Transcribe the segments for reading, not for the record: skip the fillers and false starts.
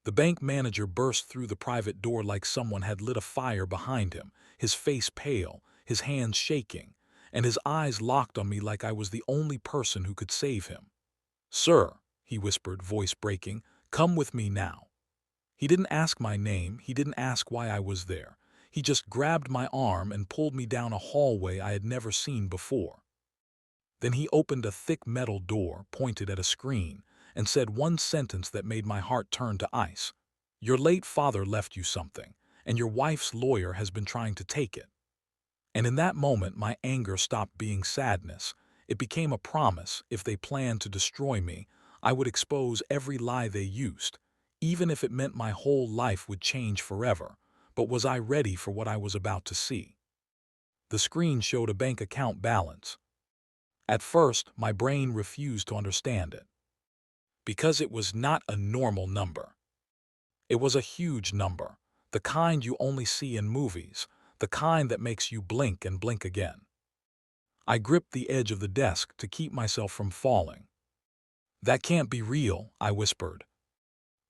The bank manager burst through the private door like someone had lit a fire behind him, his face pale, his hands shaking, and his eyes locked on me like I was the only person who could save him. "Sir," he whispered, voice breaking, "come with me now." He didn't ask my name, he didn't ask why I was there. He just grabbed my arm and pulled me down a hallway I had never seen before. Then he opened a thick metal door, pointed at a screen, and said one sentence that made my heart turn to ice. "Your late father left you something, and your wife's lawyer has been trying to take it." And in that moment, my anger stopped being sadness. It became a promise. If they planned to destroy me, I would expose every lie they used, even if it meant my whole life would change forever. But was I ready for what I was about to see? The screen showed a bank account balance. At first, my brain refused to understand it, because it was not a normal number. It was a huge number, the kind you only see in movies, the kind that makes you blink and blink again. I gripped the edge of the desk to keep myself from falling. "That can't be real," I whispered.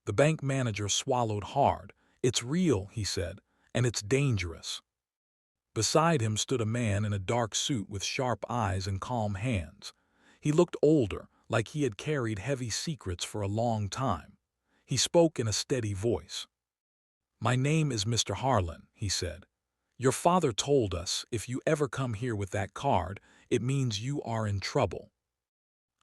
The bank manager swallowed hard. "It's real," he said, "and it's dangerous." Beside him stood a man in a dark suit with sharp eyes and calm hands. He looked older, like he had carried heavy secrets for a long time. He spoke in a steady voice. "My name is Mr. Harlan," he said. "Your father told us if you ever come here with that card, it means you are in trouble."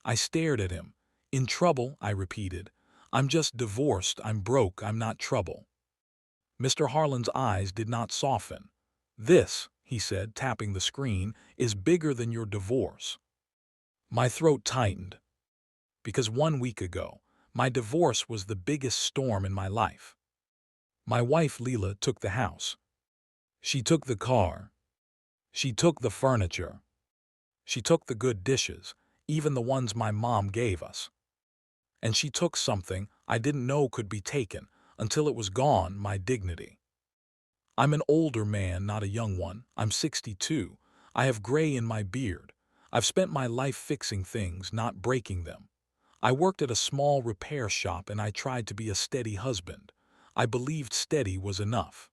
I stared at him. "In trouble," I repeated. "I'm just divorced, I'm broke, I'm not trouble." Mr. Harlan's eyes did not soften. "This," he said, tapping the screen, "is bigger than your divorce." My throat tightened, because 1 week ago, my divorce was the biggest storm in my life. My wife Leela took the house. She took the car. She took the furniture. She took the good dishes, even the ones my mom gave us. And she took something I didn't know could be taken until it was gone: my dignity. I'm an older man, not a young one. I'm 62. I have gray in my beard. I've spent my life fixing things, not breaking them. I worked at a small repair shop and I tried to be a steady husband. I believed steady was enough.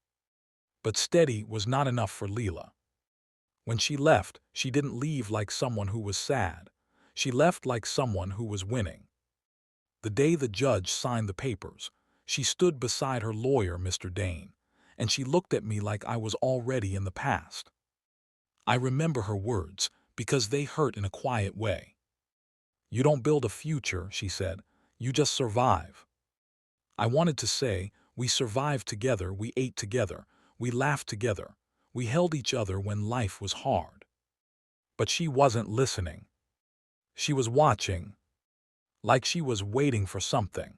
But steady was not enough for Leela. When she left, she didn't leave like someone who was sad. She left like someone who was winning. The day the judge signed the papers, she stood beside her lawyer, Mr. Dane, and she looked at me like I was already in the past. I remember her words because they hurt in a quiet way. "You don't build a future," she said. "You just survive." I wanted to say, "We survived together, we ate together, we laughed together, we held each other when life was hard." But she wasn't listening. She was watching, like she was waiting for something.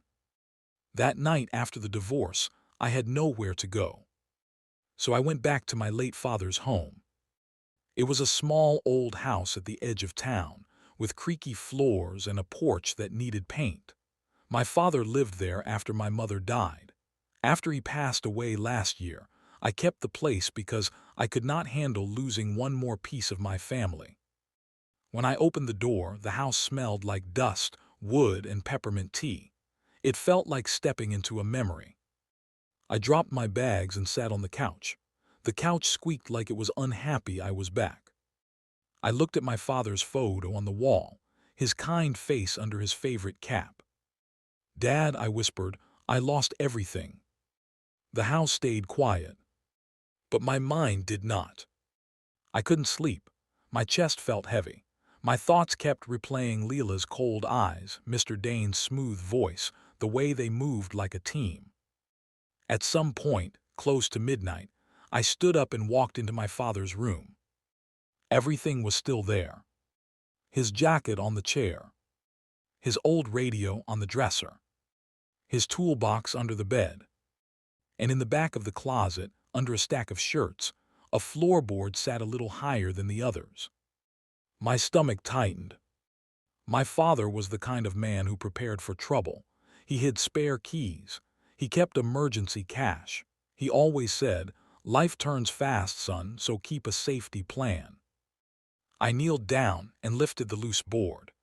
That night after the divorce, I had nowhere to go. So I went back to my late father's home. It was a small old house at the edge of town, with creaky floors and a porch that needed paint. My father lived there after my mother died. After he passed away last year, I kept the place because I could not handle losing one more piece of my family. When I opened the door, the house smelled like dust, wood, and peppermint tea. It felt like stepping into a memory. I dropped my bags and sat on the couch. The couch squeaked like it was unhappy I was back. I looked at my father's photo on the wall, his kind face under his favorite cap. "Dad," I whispered, "I lost everything." The house stayed quiet, but my mind did not. I couldn't sleep. My chest felt heavy. My thoughts kept replaying Leela's cold eyes, Mr. Dane's smooth voice, the way they moved like a team. At some point, close to midnight, I stood up and walked into my father's room. Everything was still there. His jacket on the chair, his old radio on the dresser, his toolbox under the bed, and in the back of the closet, under a stack of shirts, a floorboard sat a little higher than the others. My stomach tightened. My father was the kind of man who prepared for trouble. He hid spare keys. He kept emergency cash. He always said, "Life turns fast, son, so keep a safety plan." I kneeled down and lifted the loose board.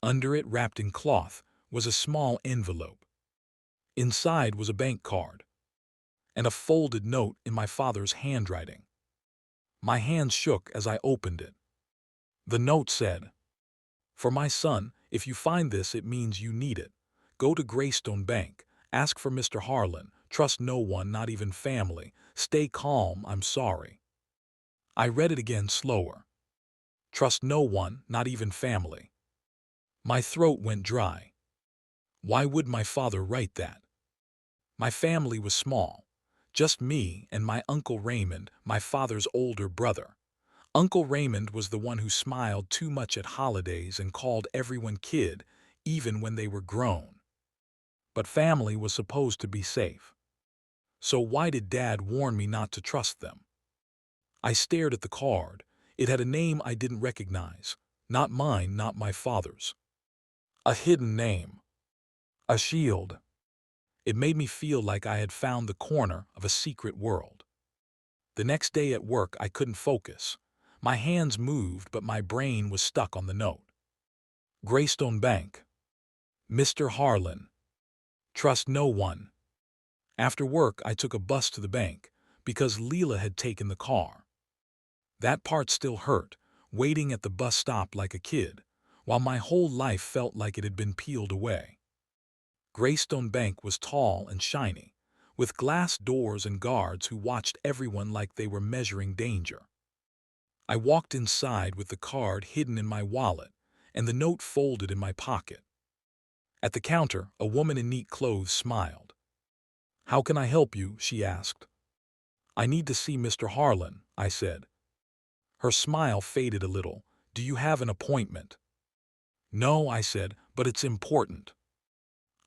Under it, wrapped in cloth, was a small envelope. Inside was a bank card and a folded note in my father's handwriting. My hands shook as I opened it. The note said, "For my son, if you find this, it means you need it. Go to Greystone Bank. Ask for Mr. Harlan. Trust no one, not even family. Stay calm, I'm sorry." I read it again slower. Trust no one, not even family. My throat went dry. Why would my father write that? My family was small. Just me and my Uncle Raymond, my father's older brother. Uncle Raymond was the one who smiled too much at holidays and called everyone kid, even when they were grown. But family was supposed to be safe. So why did Dad warn me not to trust them? I stared at the card. It had a name I didn't recognize. Not mine, not my father's. A hidden name. A shield. It made me feel like I had found the corner of a secret world. The next day at work, I couldn't focus. My hands moved, but my brain was stuck on the note. Greystone Bank. Mr. Harlan. Trust no one. After work, I took a bus to the bank because Leela had taken the car. That part still hurt, waiting at the bus stop like a kid, while my whole life felt like it had been peeled away. Greystone Bank was tall and shiny, with glass doors and guards who watched everyone like they were measuring danger. I walked inside with the card hidden in my wallet and the note folded in my pocket. At the counter, a woman in neat clothes smiled. "How can I help you?" she asked. "I need to see Mr. Harlan," I said. Her smile faded a little. "Do you have an appointment?" "No," I said, "but it's important."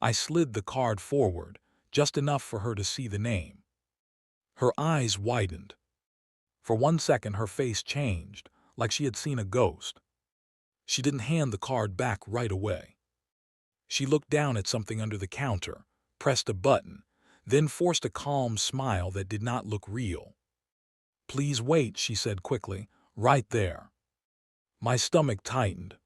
I slid the card forward, just enough for her to see the name. Her eyes widened. For 1 second her face changed, like she had seen a ghost. She didn't hand the card back right away. She looked down at something under the counter, pressed a button, then forced a calm smile that did not look real. "Please wait," she said quickly, "right there." My stomach tightened.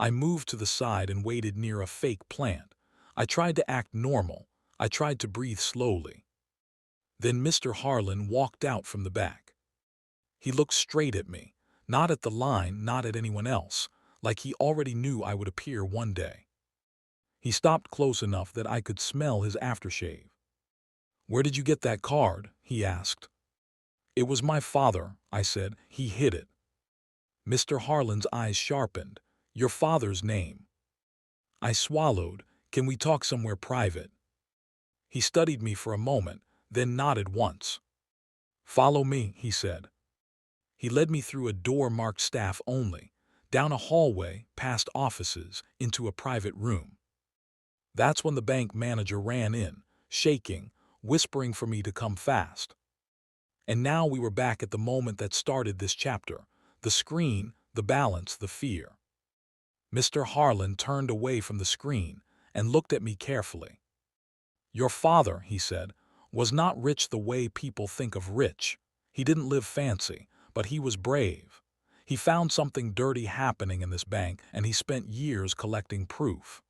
I moved to the side and waited near a fake plant. I tried to act normal. I tried to breathe slowly. Then Mr. Harlan walked out from the back. He looked straight at me, not at the line, not at anyone else, like he already knew I would appear one day. He stopped close enough that I could smell his aftershave. "Where did you get that card?" he asked. "It was my father," I said. "He hid it." Mr. Harlan's eyes sharpened. "Your father's name." I swallowed. "Can we talk somewhere private?" He studied me for a moment, then nodded once. "Follow me," he said. He led me through a door marked staff only, down a hallway, past offices, into a private room. That's when the bank manager ran in, shaking, whispering for me to come fast. And now we were back at the moment that started this chapter. The screen, the balance, the fear. Mr. Harlan turned away from the screen and looked at me carefully. "Your father," he said, "was not rich the way people think of rich. He didn't live fancy, but he was brave. He found something dirty happening in this bank, and he spent years collecting proof."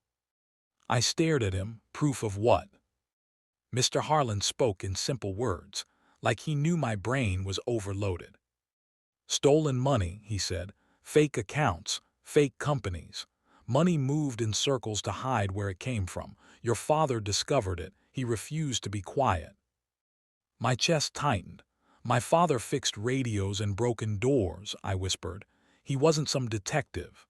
I stared at him. Proof of what? Mr. Harlan spoke in simple words, like he knew my brain was overloaded. "Stolen money," he said. "Fake accounts, fake companies. Money moved in circles to hide where it came from. Your father discovered it. He refused to be quiet." My chest tightened. "My father fixed radios and broken doors," I whispered. "He wasn't some detective."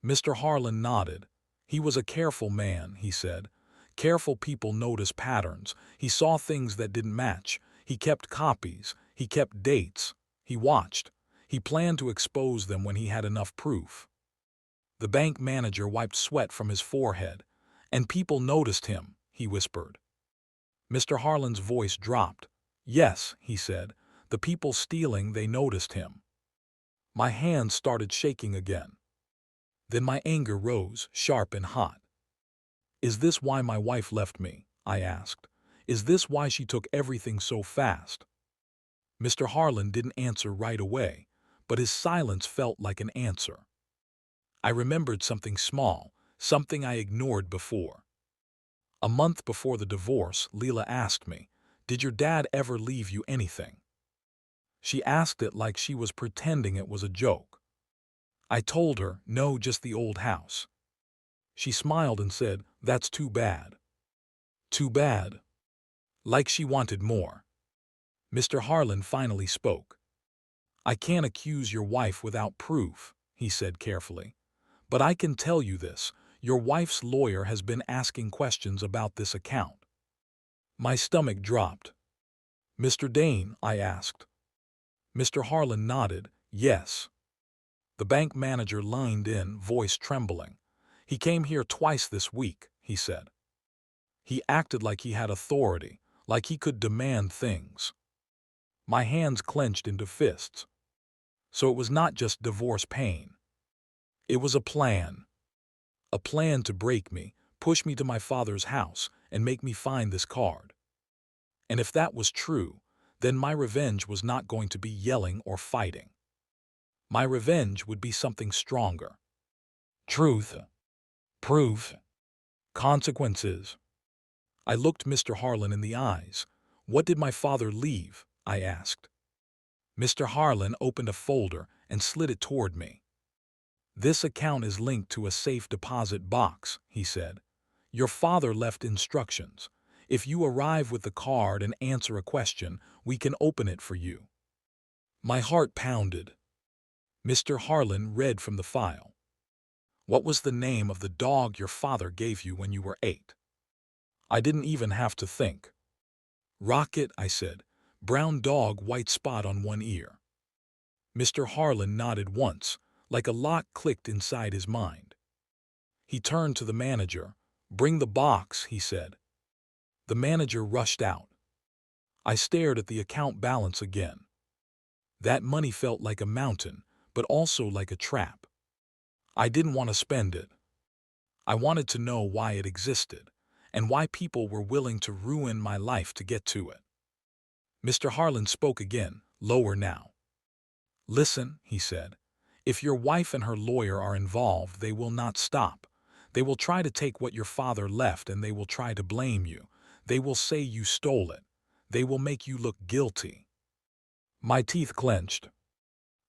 Mr. Harlan nodded. "He was a careful man," he said. "Careful people notice patterns. He saw things that didn't match. He kept copies. He kept dates. He watched. He planned to expose them when he had enough proof." The bank manager wiped sweat from his forehead. "And people noticed him," he whispered. Mr. Harlan's voice dropped. "Yes," he said. "The people stealing, they noticed him." My hands started shaking again. Then my anger rose, sharp and hot. "Is this why my wife left me?" I asked. "Is this why she took everything so fast?" Mr. Harlan didn't answer right away, but his silence felt like an answer. I remembered something small, something I ignored before. A month before the divorce, Leela asked me, "Did your dad ever leave you anything?" She asked it like she was pretending it was a joke. I told her, "No, just the old house." She smiled and said, "That's too bad." Too bad. Like she wanted more. Mr. Harlan finally spoke. "I can't accuse your wife without proof," he said carefully. "But I can tell you this, your wife's lawyer has been asking questions about this account." My stomach dropped. "Mr. Dane?" I asked. Mr. Harlan nodded, "Yes." The bank manager leaned in, voice trembling. "He came here twice this week," he said. He acted like he had authority, like he could demand things. My hands clenched into fists. So it was not just divorce pain. It was a plan. A plan to break me, push me to my father's house, and make me find this card. And if that was true, then my revenge was not going to be yelling or fighting. My revenge would be something stronger. Truth. Proof. Consequences. I looked Mr. Harlan in the eyes. "What did my father leave?" I asked. Mr. Harlan opened a folder and slid it toward me. "This account is linked to a safe deposit box," he said. "Your father left instructions. If you arrive with the card and answer a question, we can open it for you." My heart pounded. Mr. Harlan read from the file. "What was the name of the dog your father gave you when you were 8? I didn't even have to think. "Rocket," I said. "Brown dog, white spot on one ear." Mr. Harlan nodded once, like a lock clicked inside his mind. He turned to the manager. "Bring the box," he said. The manager rushed out. I stared at the account balance again. That money felt like a mountain, but also like a trap. I didn't want to spend it. I wanted to know why it existed, and why people were willing to ruin my life to get to it. Mr. Harlan spoke again, lower now. "Listen," he said. "If your wife and her lawyer are involved, they will not stop. They will try to take what your father left and they will try to blame you. They will say you stole it. They will make you look guilty." My teeth clenched.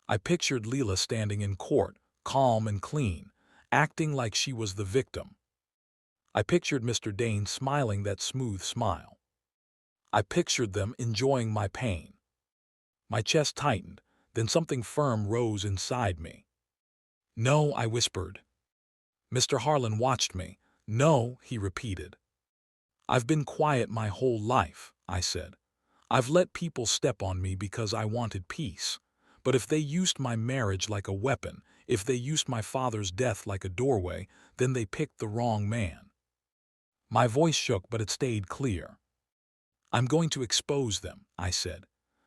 I pictured Leela standing in court, calm and clean, acting like she was the victim. I pictured Mr. Dane smiling that smooth smile. I pictured them enjoying my pain. My chest tightened, then something firm rose inside me. "No," I whispered. Mr. Harlan watched me. "No," he repeated. "I've been quiet my whole life," I said. "I've let people step on me because I wanted peace. But if they used my marriage like a weapon, if they used my father's death like a doorway, then they picked the wrong man." My voice shook, but it stayed clear. "I'm going to expose them," I said.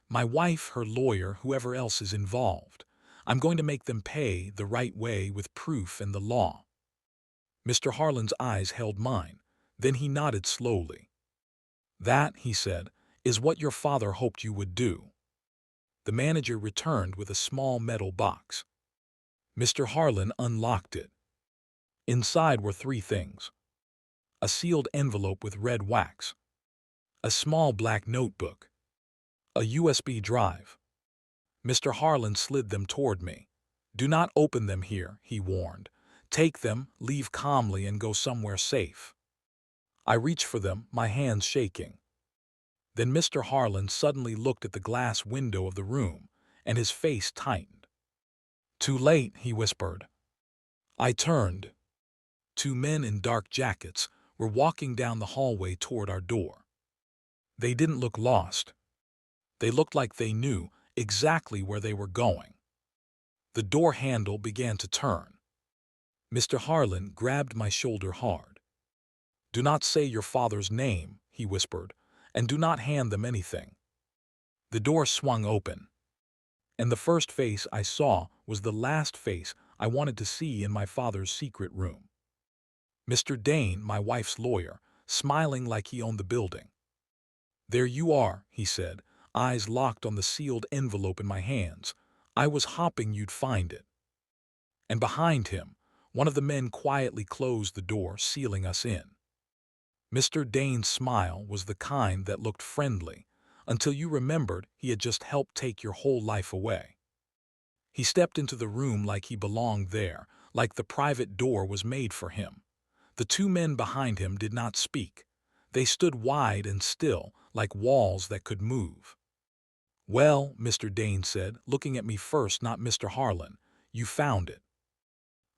"My wife, her lawyer, whoever else is involved. I'm going to make them pay the right way with proof and the law." Mr. Harlan's eyes held mine. Then he nodded slowly. "That," he said, "is what your father hoped you would do." The manager returned with a small metal box. Mr. Harlan unlocked it. Inside were 3 things. A sealed envelope with red wax. A small black notebook. A USB drive. Mr. Harlan slid them toward me. "Do not open them here," he warned. "Take them, leave calmly, and go somewhere safe." I reached for them, my hands shaking. Then Mr. Harlan suddenly looked at the glass window of the room, and his face tightened. "Too late," he whispered. I turned. 2 men in dark jackets were walking down the hallway toward our door. They didn't look lost. They looked like they knew exactly where they were going. The door handle began to turn. Mr. Harlan grabbed my shoulder hard. "Do not say your father's name," he whispered, "and do not hand them anything." The door swung open, and the first face I saw was the last face I wanted to see in my father's secret room. Mr. Dane, my wife's lawyer, smiling like he owned the building. "There you are," he said, eyes locked on the sealed envelope in my hands. "I was hoping you'd find it." And behind him, one of the men quietly closed the door, sealing us in. Mr. Dane's smile was the kind that looked friendly, until you remembered he had just helped take your whole life away. He stepped into the room like he belonged there, like the private door was made for him. The two men behind him did not speak. They stood wide and still, like walls that could move. "Well," Mr. Dane said, looking at me first, not Mr. Harlan, "you found it."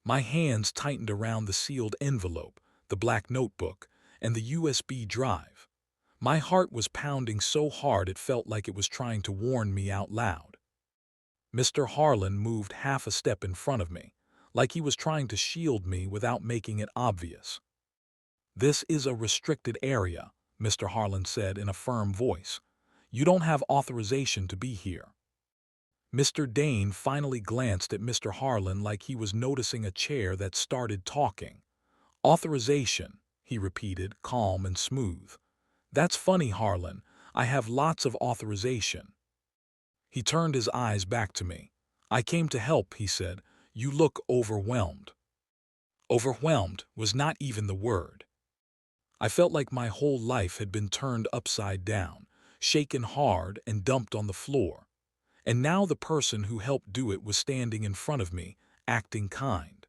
My hands tightened around the sealed envelope, the black notebook, and the USB drive. My heart was pounding so hard it felt like it was trying to warn me out loud. Mr. Harlan moved half a step in front of me, like he was trying to shield me without making it obvious. "This is a restricted area," Mr. Harlan said in a firm voice. "You don't have authorization to be here." Mr. Dane finally glanced at Mr. Harlan like he was noticing a chair that started talking. "Authorization," he repeated, calm and smooth. "That's funny, Harlan. I have lots of authorization." He turned his eyes back to me. "I came to help," he said. "You look overwhelmed." Overwhelmed was not even the word. I felt like my whole life had been turned upside down, shaken hard and dumped on the floor. And now the person who helped do it was standing in front of me, acting kind.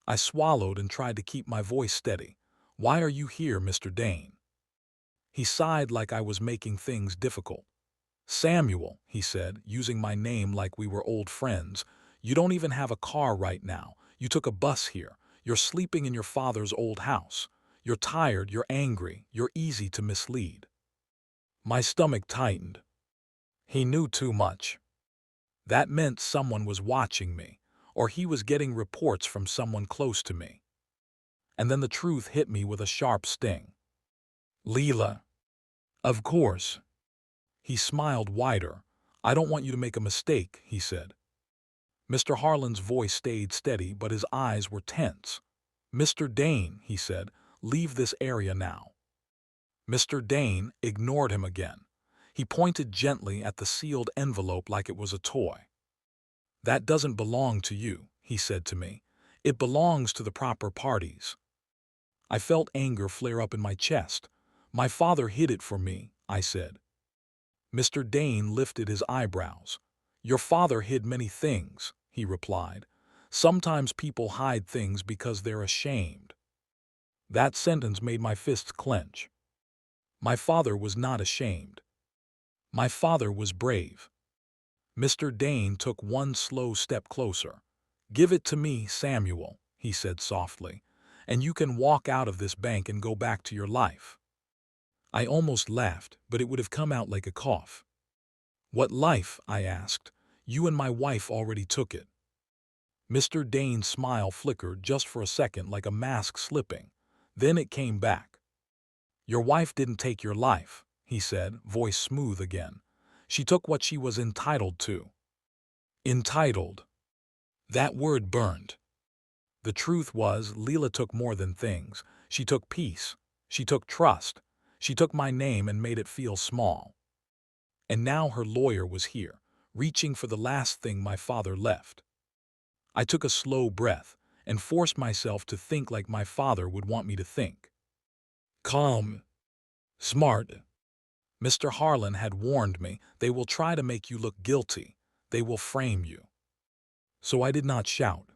I swallowed and tried to keep my voice steady. "Why are you here, Mr. Dane?" He sighed like I was making things difficult. "Samuel," he said, using my name like we were old friends, "you don't even have a car right now. You took a bus here. You're sleeping in your father's old house. You're tired, you're angry, you're easy to mislead." My stomach tightened. He knew too much. That meant someone was watching me, or he was getting reports from someone close to me. And then the truth hit me with a sharp sting. "Leela." "Of course." He smiled wider. "I don't want you to make a mistake," he said. Mr. Harlan's voice stayed steady, but his eyes were tense. "Mr. Dane," he said, "leave this area now." Mr. Dane ignored him again. He pointed gently at the sealed envelope like it was a toy. "That doesn't belong to you," he said to me. "It belongs to the proper parties." I felt anger flare up in my chest. "My father hid it for me," I said. Mr. Dane lifted his eyebrows. "Your father hid many things," he replied. "Sometimes people hide things because they're ashamed." That sentence made my fists clench. My father was not ashamed. My father was brave. Mr. Dane took one slow step closer. "Give it to me, Samuel," he said softly, "and you can walk out of this bank and go back to your life." I almost laughed, but it would have come out like a cough. "What life?" I asked. "You and my wife already took it." Mr. Dane's smile flickered just for a second like a mask slipping. Then it came back. "Your wife didn't take your life," he said, voice smooth again. "She took what she was entitled to." Entitled. That word burned. The truth was, Leela took more than things. She took peace. She took trust. She took my name and made it feel small. And now her lawyer was here, reaching for the last thing my father left. I took a slow breath and forced myself to think like my father would want me to think. Calm. Smart. Mr. Harlan had warned me, "They will try to make you look guilty. They will frame you." So I did not shout.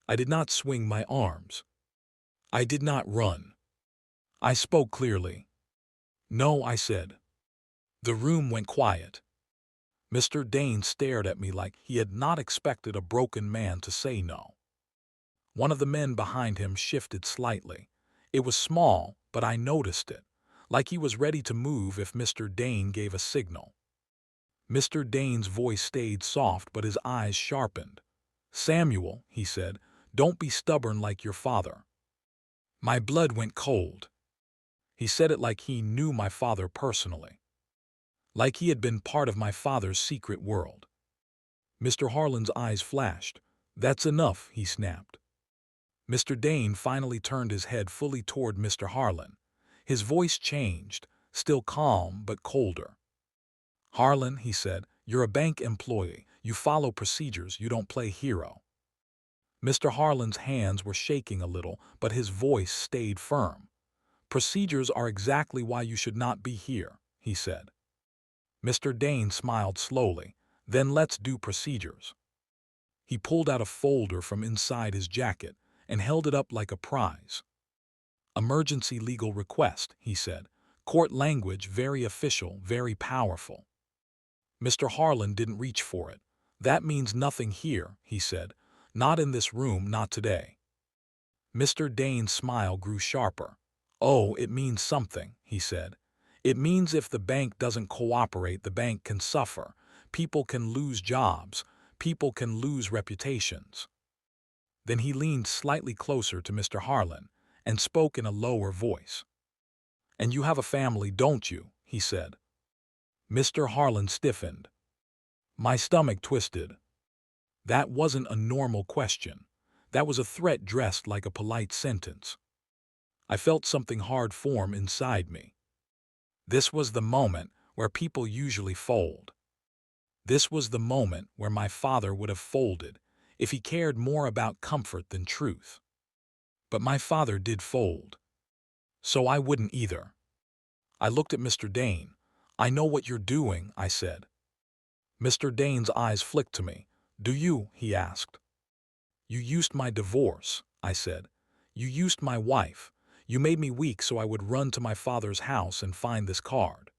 I did not swing my arms. I did not run. I spoke clearly. "No," I said. The room went quiet. Mr. Dane stared at me like he had not expected a broken man to say no. One of the men behind him shifted slightly. It was small, but I noticed it, like he was ready to move if Mr. Dane gave a signal. Mr. Dane's voice stayed soft, but his eyes sharpened. "Samuel," he said, "don't be stubborn like your father." My blood went cold. He said it like he knew my father personally, like he had been part of my father's secret world. Mr. Harlan's eyes flashed. "That's enough," he snapped. Mr. Dane finally turned his head fully toward Mr. Harlan. His voice changed, still calm but colder. "Harlan," he said, "you're a bank employee. You follow procedures. You don't play hero." Mr. Harlan's hands were shaking a little, but his voice stayed firm. Procedures are exactly why you should not be here, he said. Mr. Dane smiled slowly. Then let's do procedures. He pulled out a folder from inside his jacket and held it up like a prize. Emergency legal request, he said. Court language, very official, very powerful. Mr. Harlan didn't reach for it. That means nothing here, he said. Not in this room, not today. Mr. Dane's smile grew sharper. Oh, it means something, he said. It means if the bank doesn't cooperate, the bank can suffer. People can lose jobs. People can lose reputations. Then he leaned slightly closer to Mr. Harlan and spoke in a lower voice. And you have a family, don't you? He said. Mr. Harlan stiffened. My stomach twisted. That wasn't a normal question. That was a threat dressed like a polite sentence. I felt something hard form inside me. This was the moment where people usually fold. This was the moment where my father would have folded if he cared more about comfort than truth. But my father did fold. So I wouldn't either. I looked at Mr. Dane. I know what you're doing, I said. Mr. Dane's eyes flicked to me. Do you? He asked. You used my divorce, I said. You used my wife. You made me weak so I would run to my father's house and find this card.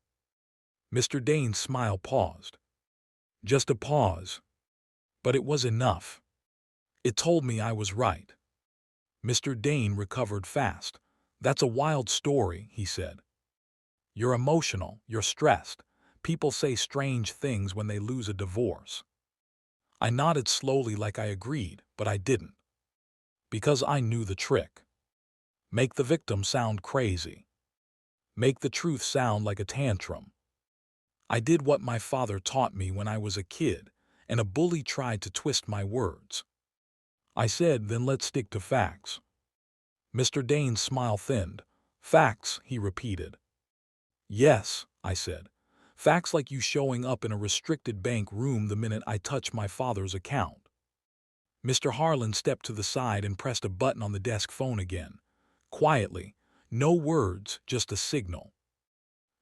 Mr. Dane's smile paused. Just a pause. But it was enough. It told me I was right. Mr. Dane recovered fast. That's a wild story, he said. You're emotional, you're stressed. People say strange things when they lose a divorce. I nodded slowly like I agreed, but I didn't. Because I knew the trick. Make the victim sound crazy. Make the truth sound like a tantrum. I did what my father taught me when I was a kid, and a bully tried to twist my words. I said, then let's stick to facts. Mr. Dane's smile thinned. Facts, he repeated. Yes, I said. Facts like you showing up in a restricted bank room the minute I touch my father's account. Mr. Harlan stepped to the side and pressed a button on the desk phone again. Quietly, no words, just a signal.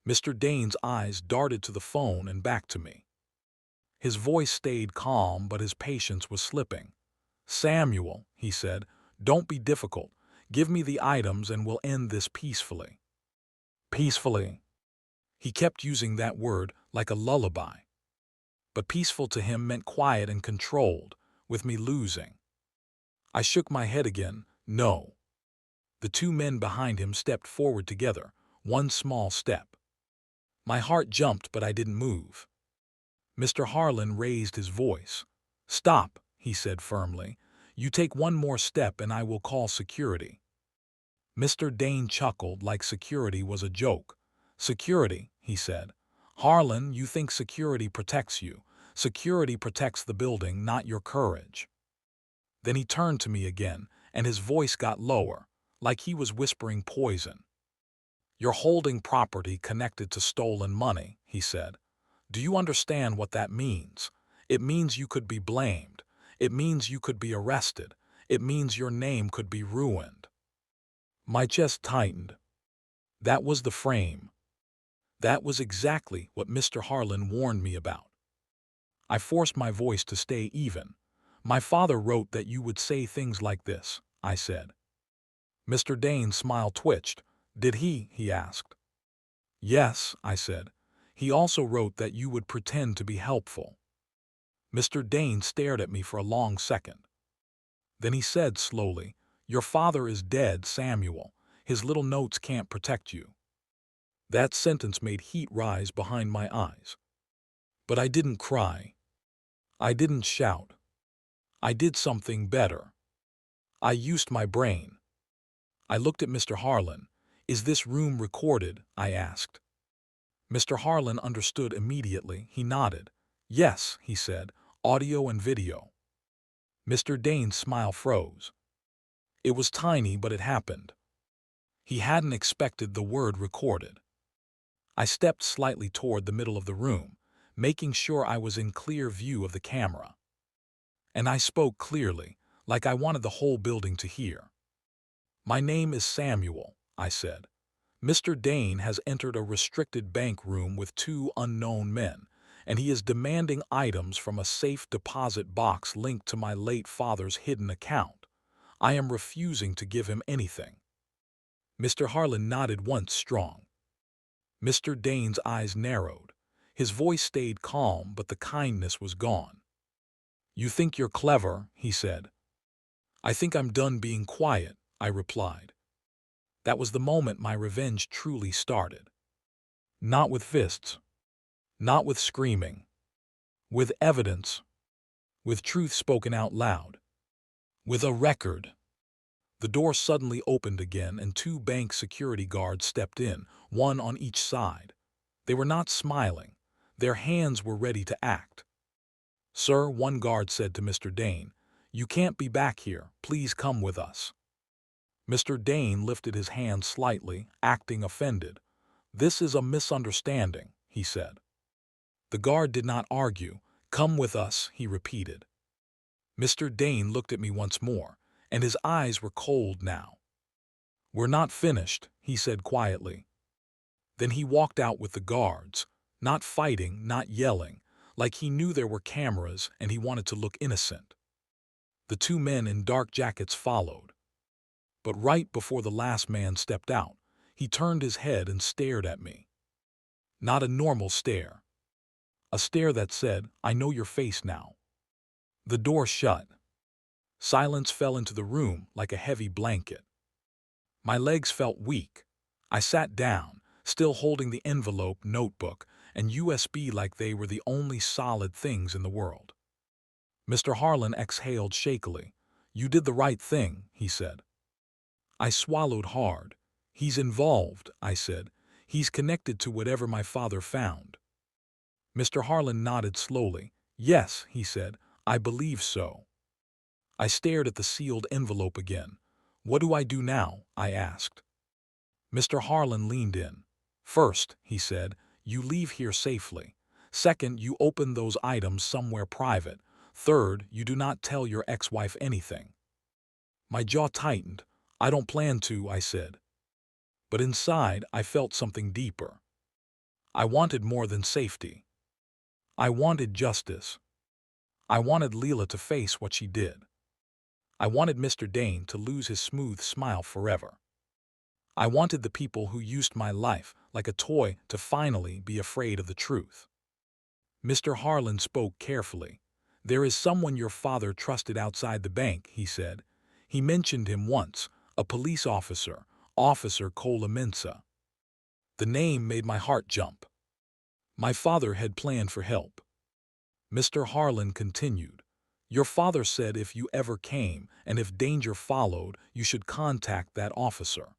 Mr. Dane's eyes darted to the phone and back to me. His voice stayed calm, but his patience was slipping. Samuel, he said, don't be difficult. Give me the items and we'll end this peacefully. Peacefully. He kept using that word like a lullaby. But peaceful to him meant quiet and controlled, with me losing. I shook my head again. No. The two men behind him stepped forward together, one small step. My heart jumped, but I didn't move. Mr. Harlan raised his voice. Stop, he said firmly. You take one more step and I will call security. Mr. Dane chuckled like security was a joke. Security, he said. Harlan, you think security protects you. Security protects the building, not your courage. Then he turned to me again, and his voice got lower, like he was whispering poison. You're holding property connected to stolen money, he said. Do you understand what that means? It means you could be blamed. It means you could be arrested. It means your name could be ruined. My chest tightened. That was the frame. That was exactly what Mr. Harlan warned me about. I forced my voice to stay even. My father wrote that you would say things like this, I said. Mr. Dane's smile twitched. Did he? He asked. Yes, I said. He also wrote that you would pretend to be helpful. Mr. Dane stared at me for a long second. Then he said slowly, Your father is dead, Samuel. His little notes can't protect you. That sentence made heat rise behind my eyes. But I didn't cry. I didn't shout. I did something better. I used my brain. I looked at Mr. Harlan. Is this room recorded? I asked. Mr. Harlan understood immediately. He nodded. Yes, he said, audio and video. Mr. Dane's smile froze. It was tiny, but it happened. He hadn't expected the word recorded. I stepped slightly toward the middle of the room, making sure I was in clear view of the camera. And I spoke clearly, like I wanted the whole building to hear. My name is Samuel, I said. Mr. Dane has entered a restricted bank room with two unknown men, and he is demanding items from a safe deposit box linked to my late father's hidden account. I am refusing to give him anything." Mr. Harlan nodded once strong. Mr. Dane's eyes narrowed. His voice stayed calm, but the kindness was gone. "You think you're clever," he said. "I think I'm done being quiet," I replied. That was the moment my revenge truly started. Not with fists, not with screaming, with evidence, with truth spoken out loud, with a record. The door suddenly opened again and two bank security guards stepped in, one on each side. They were not smiling. Their hands were ready to act. "Sir," one guard said to Mr. Dane, "you can't be back here. Please come with us." Mr. Dane lifted his hand slightly, acting offended. "This is a misunderstanding," he said. The guard did not argue. "Come with us," he repeated. Mr. Dane looked at me once more, and his eyes were cold now. "We're not finished," he said quietly. Then he walked out with the guards, not fighting, not yelling, like he knew there were cameras and he wanted to look innocent. The two men in dark jackets followed. But right before the last man stepped out, he turned his head and stared at me. Not a normal stare. A stare that said, "I know your face now." The door shut. Silence fell into the room like a heavy blanket. My legs felt weak. I sat down, still holding the envelope, notebook, and USB like they were the only solid things in the world. Mr. Harlan exhaled shakily. "You did the right thing," he said. I swallowed hard. "He's involved," I said. "He's connected to whatever my father found." Mr. Harlan nodded slowly. "Yes," he said, "I believe so." I stared at the sealed envelope again. "What do I do now?" I asked. Mr. Harlan leaned in. "First," he said, "you leave here safely. Second, you open those items somewhere private. Third, you do not tell your ex-wife anything." My jaw tightened. "I don't plan to," I said. But inside, I felt something deeper. I wanted more than safety. I wanted justice. I wanted Leela to face what she did. I wanted Mr. Dane to lose his smooth smile forever. I wanted the people who used my life like a toy to finally be afraid of the truth. Mr. Harlan spoke carefully. "There is someone your father trusted outside the bank," he said. "He mentioned him once, a police officer, Officer Mensa." The name made my heart jump. My father had planned for help. Mr. Harlan continued, "Your father said if you ever came and if danger followed, you should contact that officer."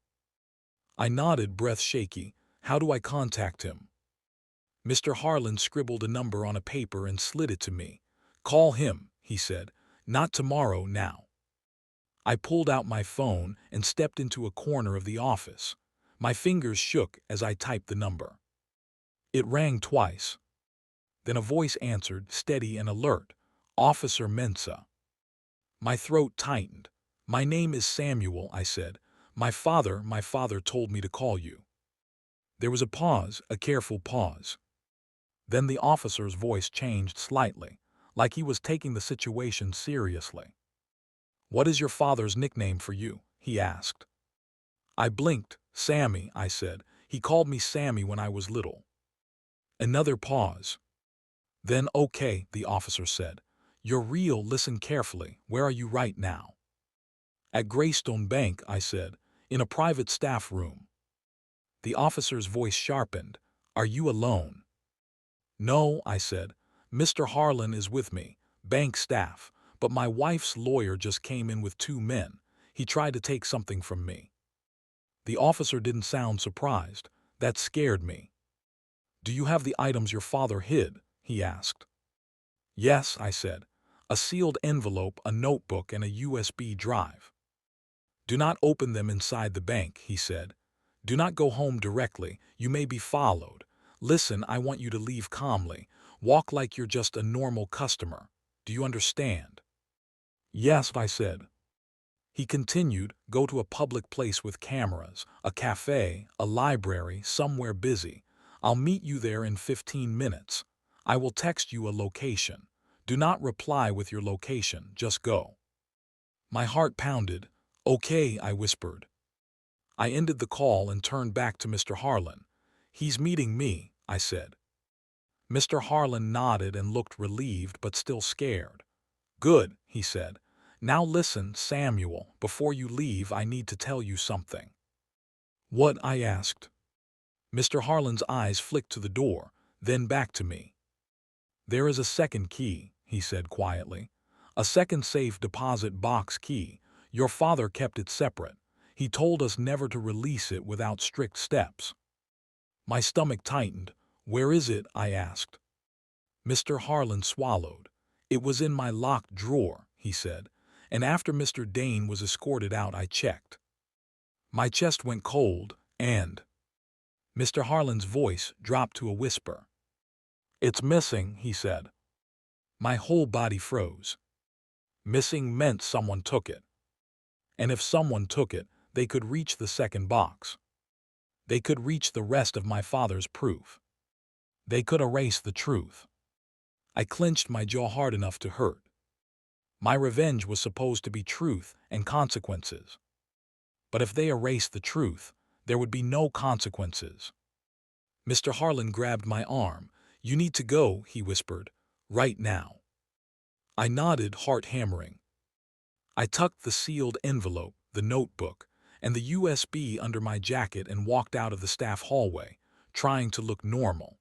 I nodded, breath shaky. "How do I contact him?" Mr. Harlan scribbled a number on a paper and slid it to me. "Call him," he said. "Not tomorrow, now." I pulled out my phone and stepped into a corner of the office. My fingers shook as I typed the number. It rang twice. Then a voice answered, steady and alert, "Officer Mensa." My throat tightened. "My name is Samuel," I said. My father told me to call you." There was a pause, a careful pause. Then the officer's voice changed slightly, like he was taking the situation seriously. "What is your father's nickname for you?" he asked. I blinked. "Sammy," I said. "He called me Sammy when I was little." Another pause. Then, "Okay," the officer said. "You're real, listen carefully. Where are you right now?" "At Greystone Bank," I said, "in a private staff room." The officer's voice sharpened. "Are you alone?" "No," I said. "Mr. Harlan is with me, bank staff, but my wife's lawyer just came in with two men. He tried to take something from me." The officer didn't sound surprised. That scared me. "Do you have the items your father hid?" he asked. "Yes," I said. "A sealed envelope, a notebook, and a USB drive." "Do not open them inside the bank," he said. "Do not go home directly. You may be followed. Listen, I want you to leave calmly. Walk like you're just a normal customer. Do you understand?" "Yes," I said. He continued, go to a public place with cameras, a cafe, a library, somewhere busy. I'll meet you there in 15 minutes. I will text you a location. Do not reply with your location, just go. My heart pounded. Okay, I whispered. I ended the call and turned back to Mr. Harlan. He's meeting me, I said. Mr. Harlan nodded and looked relieved but still scared. Good, he said. Now listen, Samuel, before you leave I need to tell you something. What? I asked. Mr. Harlan's eyes flicked to the door, then back to me. There is a second key, he said quietly. A second safe deposit box key. Your father kept it separate. He told us never to release it without strict steps. My stomach tightened. Where is it? I asked. Mr. Harlan swallowed. It was in my locked drawer, he said, and after Mr. Dane was escorted out I checked. My chest went cold, and Mr. Harlan's voice dropped to a whisper. It's missing, he said. My whole body froze. Missing meant someone took it. And if someone took it, they could reach the second box. They could reach the rest of my father's proof. They could erase the truth. I clenched my jaw hard enough to hurt. My revenge was supposed to be truth and consequences. But if they erased the truth, there would be no consequences. Mr. Harlan grabbed my arm. You need to go, he whispered, right now. I nodded, heart hammering. I tucked the sealed envelope, the notebook, and the USB under my jacket and walked out of the staff hallway, trying to look normal.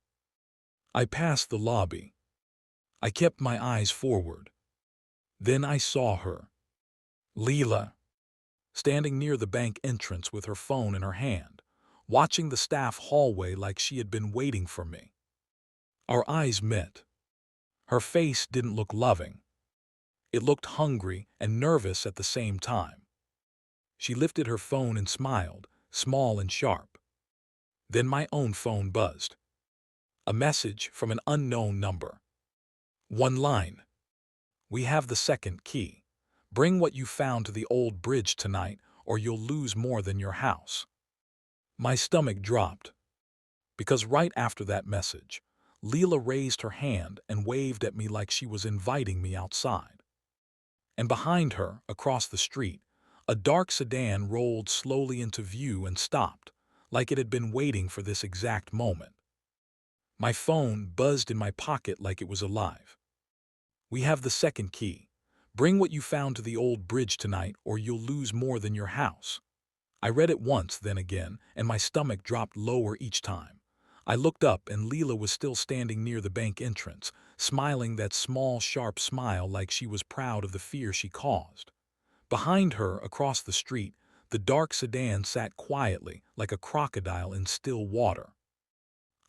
I passed the lobby. I kept my eyes forward. Then I saw her. Leela, standing near the bank entrance with her phone in her hand, watching the staff hallway like she had been waiting for me. Our eyes met. Her face didn't look loving. It looked hungry and nervous at the same time. She lifted her phone and smiled, small and sharp. Then my own phone buzzed. A message from an unknown number. One line. We have the second key. Bring what you found to the old bridge tonight, or you'll lose more than your house. My stomach dropped. Because right after that message, Leela raised her hand and waved at me like she was inviting me outside. And behind her, across the street, a dark sedan rolled slowly into view and stopped, like it had been waiting for this exact moment. My phone buzzed in my pocket like it was alive. We have the second key. Bring what you found to the old bridge tonight, or you'll lose more than your house. I read it once, then again, and my stomach dropped lower each time. I looked up and Leela was still standing near the bank entrance, smiling that small, sharp smile like she was proud of the fear she caused. Behind her, across the street, the dark sedan sat quietly, like a crocodile in still water.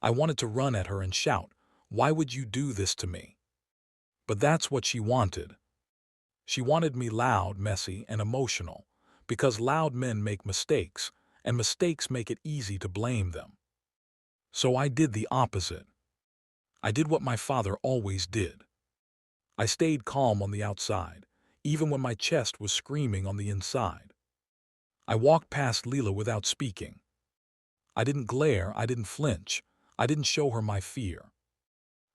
I wanted to run at her and shout, "Why would you do this to me?" But that's what she wanted. She wanted me loud, messy, and emotional, because loud men make mistakes, and mistakes make it easy to blame them. So I did the opposite. I did what my father always did. I stayed calm on the outside, even when my chest was screaming on the inside. I walked past Leela without speaking. I didn't glare, I didn't flinch, I didn't show her my fear.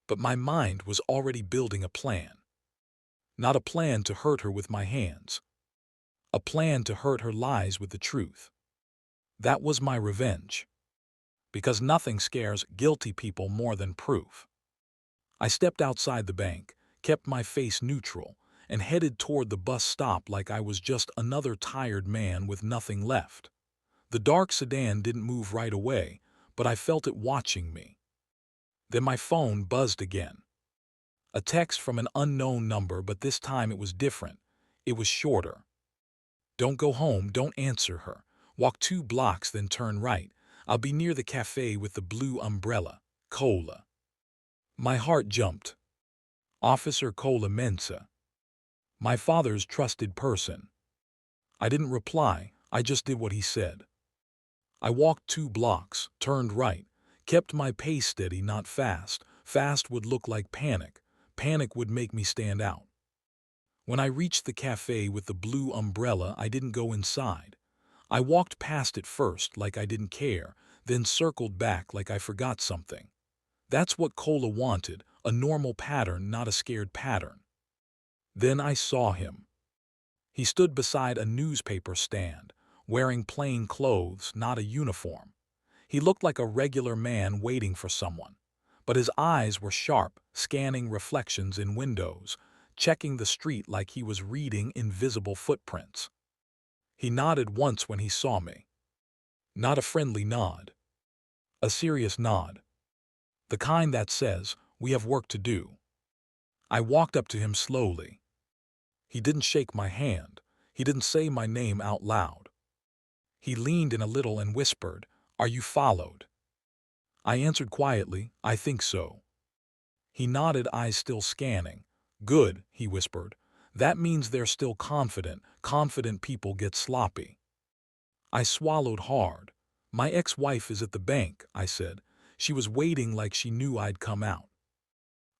But my mind was already building a plan. Not a plan to hurt her with my hands. A plan to hurt her lies with the truth. That was my revenge. Because nothing scares guilty people more than proof. I stepped outside the bank, kept my face neutral, and headed toward the bus stop like I was just another tired man with nothing left. The dark sedan didn't move right away, but I felt it watching me. Then my phone buzzed again. A text from an unknown number, but this time it was different. It was shorter. Don't go home, don't answer her. Walk 2 blocks, then turn right. I'll be near the cafe with the blue umbrella, Cola. My heart jumped. Officer Cola Mensa. My father's trusted person. I didn't reply, I just did what he said. I walked 2 blocks, turned right, kept my pace steady, not fast. Fast would look like panic. Panic would make me stand out. When I reached the cafe with the blue umbrella, I didn't go inside. I walked past it first like I didn't care, then circled back like I forgot something. That's what Cola wanted, a normal pattern, not a scared pattern. Then I saw him. He stood beside a newspaper stand, wearing plain clothes, not a uniform. He looked like a regular man waiting for someone. But his eyes were sharp, scanning reflections in windows, checking the street like he was reading invisible footprints. He nodded once when he saw me. Not a friendly nod. A serious nod. The kind that says, "We have work to do." I walked up to him slowly. He didn't shake my hand. He didn't say my name out loud. He leaned in a little and whispered, "Are you followed?" I answered quietly, "I think so." He nodded, eyes still scanning. "Good," he whispered. "That means they're still confident. Confident people get sloppy." I swallowed hard. "My ex-wife is at the bank," I said. "She was waiting like she knew I'd come out."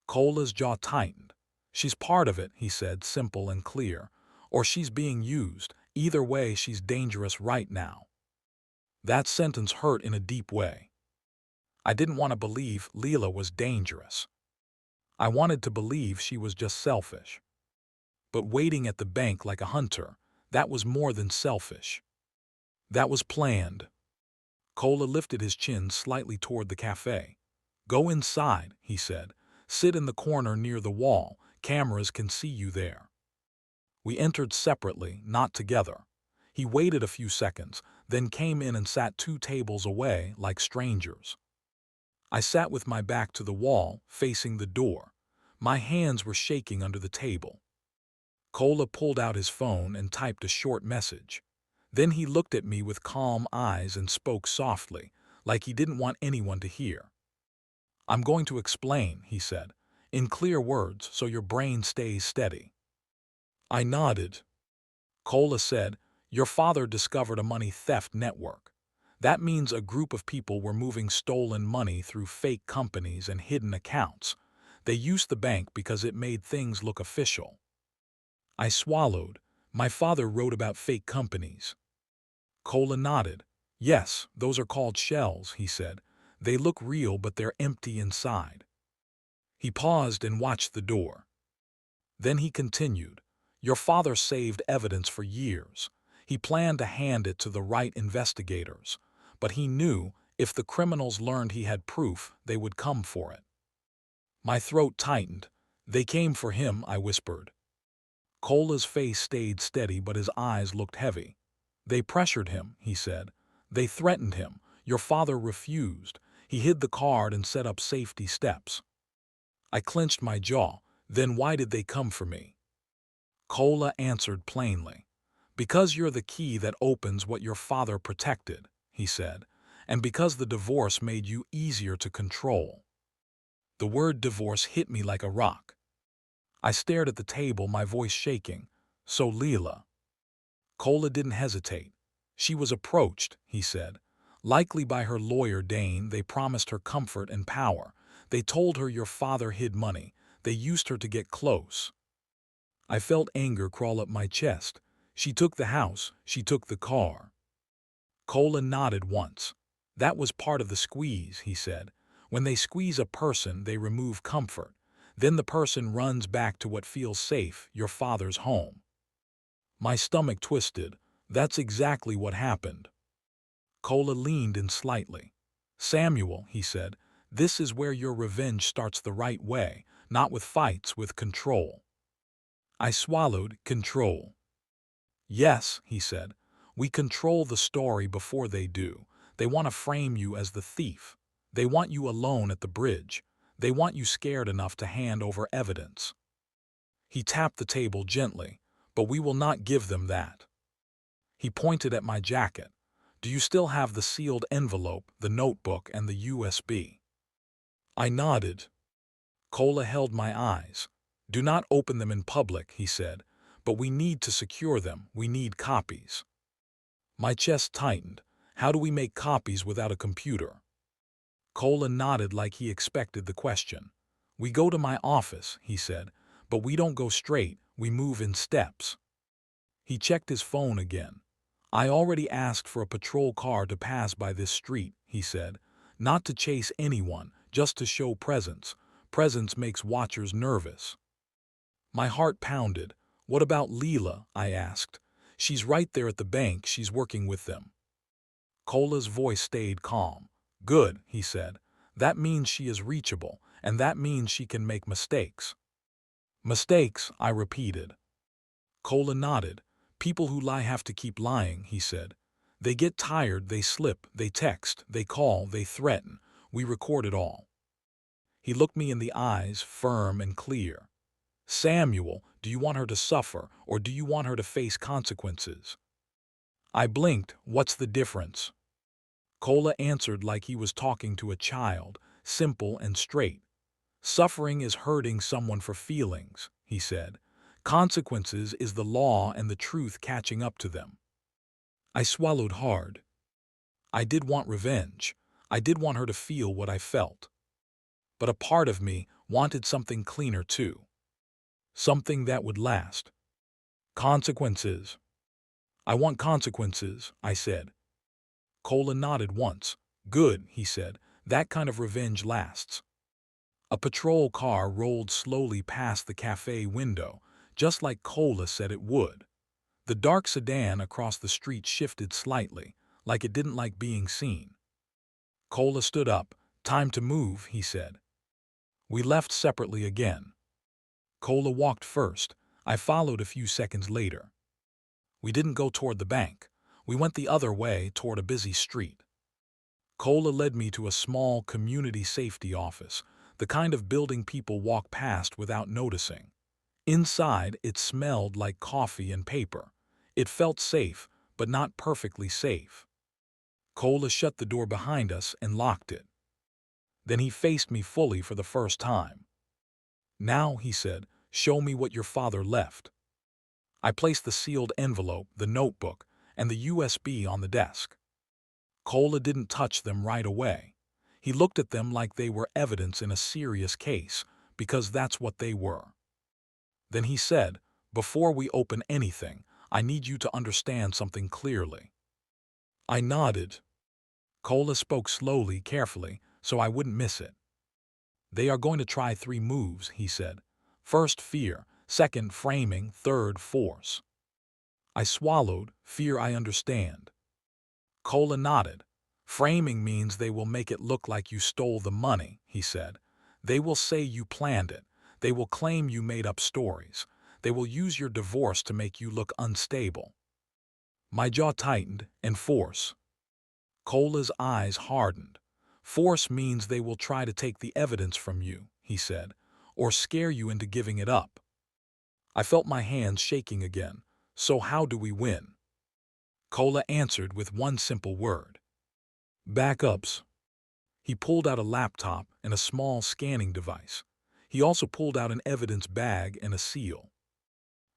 Cola's jaw tightened. "She's part of it," he said, simple and clear. "Or she's being used. Either way, she's dangerous right now." That sentence hurt in a deep way. I didn't want to believe Leela was dangerous. I wanted to believe she was just selfish. But waiting at the bank like a hunter, that was more than selfish. That was planned. Cola lifted his chin slightly toward the cafe. "Go inside," he said. "Sit in the corner near the wall. Cameras can see you there." We entered separately, not together. He waited a few seconds, then came in and sat 2 tables away like strangers. I sat with my back to the wall, facing the door. My hands were shaking under the table. Cola pulled out his phone and typed a short message. Then he looked at me with calm eyes and spoke softly, like he didn't want anyone to hear. "I'm going to explain," he said, "in clear words so your brain stays steady." I nodded. Cola said, "Your father discovered a money theft network. That means a group of people were moving stolen money through fake companies and hidden accounts. They used the bank because it made things look official." I swallowed. My father wrote about fake companies. Cola nodded. "Yes, those are called shells," he said. "They look real, but they're empty inside." He paused and watched the door. Then he continued, "Your father saved evidence for years. He planned to hand it to the right investigators. But he knew if the criminals learned he had proof, they would come for it." My throat tightened. "They came for him," I whispered. Cola's face stayed steady, but his eyes looked heavy. "They pressured him," he said. "They threatened him. Your father refused. He hid the card and set up safety steps." I clenched my jaw. "Then why did they come for me?" Cola answered plainly. "Because you're the key that opens what your father protected," he said, "and because the divorce made you easier to control." The word divorce hit me like a rock. I stared at the table, my voice shaking. "So Leela." Cola didn't hesitate. "She was approached," he said. "Likely by her lawyer Dane. They promised her comfort and power. They told her your father hid money. They used her to get close." I felt anger crawl up my chest. "She took the house. She took the car." Cola nodded once. "That was part of the squeeze," he said. "When they squeeze a person, they remove comfort. Then the person runs back to what feels safe, your father's home." My stomach twisted. That's exactly what happened. Cola leaned in slightly. "Samuel," he said, "this is where your revenge starts the right way, not with fights, with control." I swallowed. "Control." "Yes," he said. "We control the story before they do. They want to frame you as the thief. They want you alone at the bridge. They want you scared enough to hand over evidence." He tapped the table gently. "But we will not give them that." He pointed at my jacket. "Do you still have the sealed envelope, the notebook, and the USB?" I nodded. Cola held my eyes. "Do not open them in public," he said. "But we need to secure them. We need copies." My chest tightened. "How do we make copies without a computer?" Cola nodded like he expected the question. "We go to my office," he said. "But we don't go straight. We move in steps. He checked his phone again. I already asked for a patrol car to pass by this street, he said. Not to chase anyone, just to show presence. Presence makes watchers nervous. My heart pounded. What about Leela? I asked. She's right there at the bank. She's working with them. Cola's voice stayed calm. Good, he said. That means she is reachable, and that means she can make mistakes. Mistakes, I repeated. Cola nodded. People who lie have to keep lying, he said. They get tired, they slip, they text, they call, they threaten. We record it all. He looked me in the eyes, firm and clear. Samuel, do you want her to suffer, or do you want her to face consequences? I blinked. What's the difference? Cola answered like he was talking to a child, simple and straight. Suffering is hurting someone for feelings, he said. Consequences is the law and the truth catching up to them. I swallowed hard. I did want revenge. I did want her to feel what I felt. But a part of me wanted something cleaner too. Something that would last. Consequences. I want consequences, I said. Cola nodded once. Good, he said. That kind of revenge lasts. A patrol car rolled slowly past the cafe window, just like Cola said it would. The dark sedan across the street shifted slightly, like it didn't like being seen. Cola stood up. Time to move, he said. We left separately again. Cola walked first. I followed a few seconds later. We didn't go toward the bank. We went the other way toward a busy street. Cola led me to a small community safety office, the kind of building people walk past without noticing. Inside, it smelled like coffee and paper. It felt safe, but not perfectly safe. Cola shut the door behind us and locked it. Then he faced me fully for the first time. Now, he said, show me what your father left. I placed the sealed envelope, the notebook, and the USB on the desk. Cola didn't touch them right away. He looked at them like they were evidence in a serious case, because that's what they were. Then he said, before we open anything, I need you to understand something clearly. I nodded. Cola spoke slowly, carefully, so I wouldn't miss it. They are going to try 3 moves, he said. First, fear. Second, framing. Third, force. I swallowed. Fear, I understand. Cola nodded. Framing means they will make it look like you stole the money, he said. They will say you planned it. They will claim you made up stories. They will use your divorce to make you look unstable. My jaw tightened. And force. Cola's eyes hardened. Force means they will try to take the evidence from you, he said, or scare you into giving it up. I felt my hands shaking again. So how do we win? Cola answered with one simple word. Backups. He pulled out a laptop and a small scanning device. He also pulled out an evidence bag and a seal.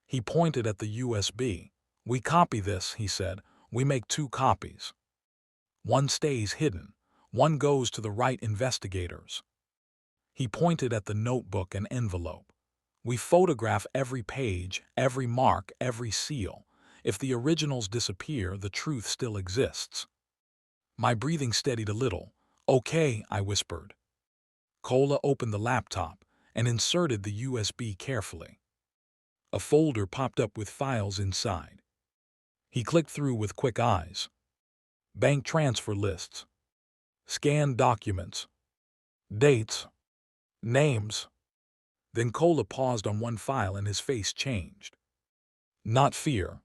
He pointed at the USB. We copy this, he said. We make 2 copies. One stays hidden. One goes to the right investigators. He pointed at the notebook and envelope. We photograph every page, every mark, every seal. If the originals disappear, the truth still exists. My breathing steadied a little. Okay, I whispered. Cola opened the laptop and inserted the USB carefully. A folder popped up with files inside. He clicked through with quick eyes. Bank transfer lists. Scanned documents. Dates. Names. Then Cola paused on one file and his face changed. Not fear.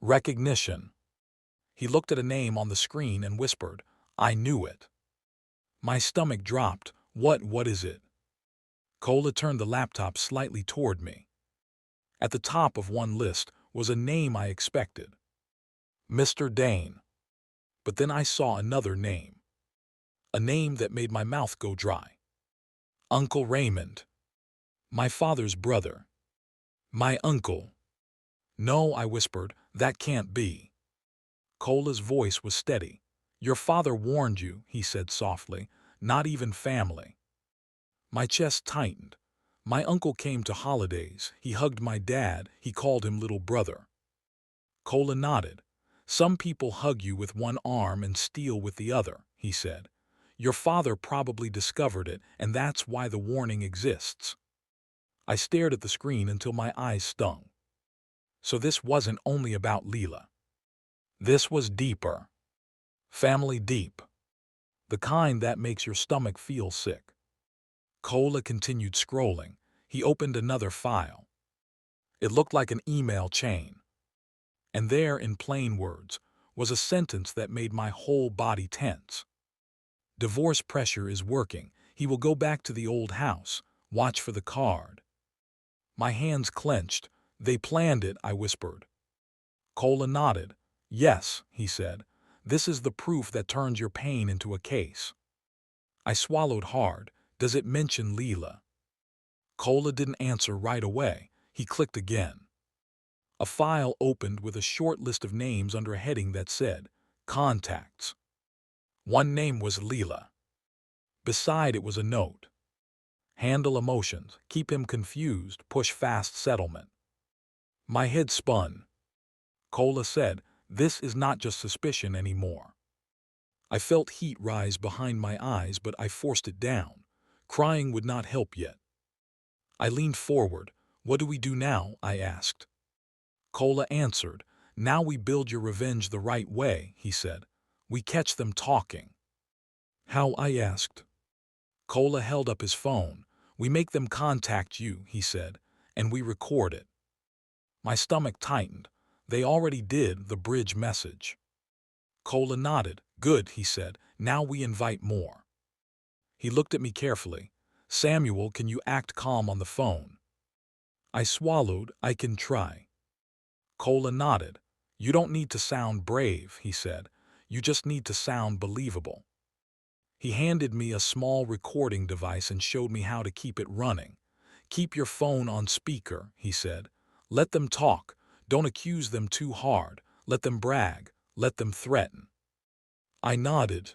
Recognition. He looked at a name on the screen and whispered, I knew it. My stomach dropped. What is it? Cola turned the laptop slightly toward me. At the top of one list was a name I expected. Mr. Dane. But then I saw another name. A name that made my mouth go dry. Uncle Raymond. My father's brother. My uncle. No, I whispered, that can't be. Cola's voice was steady. Your father warned you, he said softly, not even family. My chest tightened. My uncle came to holidays. He hugged my dad. He called him little brother. Kola nodded. Some people hug you with one arm and steal with the other, he said. Your father probably discovered it, and that's why the warning exists. I stared at the screen until my eyes stung. So this wasn't only about Leela. This was deeper. Family deep. The kind that makes your stomach feel sick. Kola continued scrolling. He opened another file. It looked like an email chain. And there, in plain words, was a sentence that made my whole body tense. Divorce pressure is working. He will go back to the old house. Watch for the card. My hands clenched. They planned it, I whispered. Kola nodded. Yes, he said. This is the proof that turns your pain into a case. I swallowed hard. Does it mention Leela? Kola didn't answer right away. He clicked again. A file opened with a short list of names under a heading that said, Contacts. One name was Leela. Beside it was a note. Handle emotions, keep him confused, push fast settlement. My head spun. Kola said, this is not just suspicion anymore. I felt heat rise behind my eyes, but I forced it down. Crying would not help yet. I leaned forward. What do we do now? I asked. Kola answered. Now we build your revenge the right way, he said. We catch them talking. How? I asked. Kola held up his phone. We make them contact you, he said, and we record it. My stomach tightened. They already did the bridge message. Kola nodded. Good, he said. Now we invite more. He looked at me carefully. Samuel, can you act calm on the phone? I swallowed. I can try. Kola nodded. You don't need to sound brave, he said. You just need to sound believable. He handed me a small recording device and showed me how to keep it running. Keep your phone on speaker, he said. Let them talk. Don't accuse them too hard. Let them brag. Let them threaten. I nodded.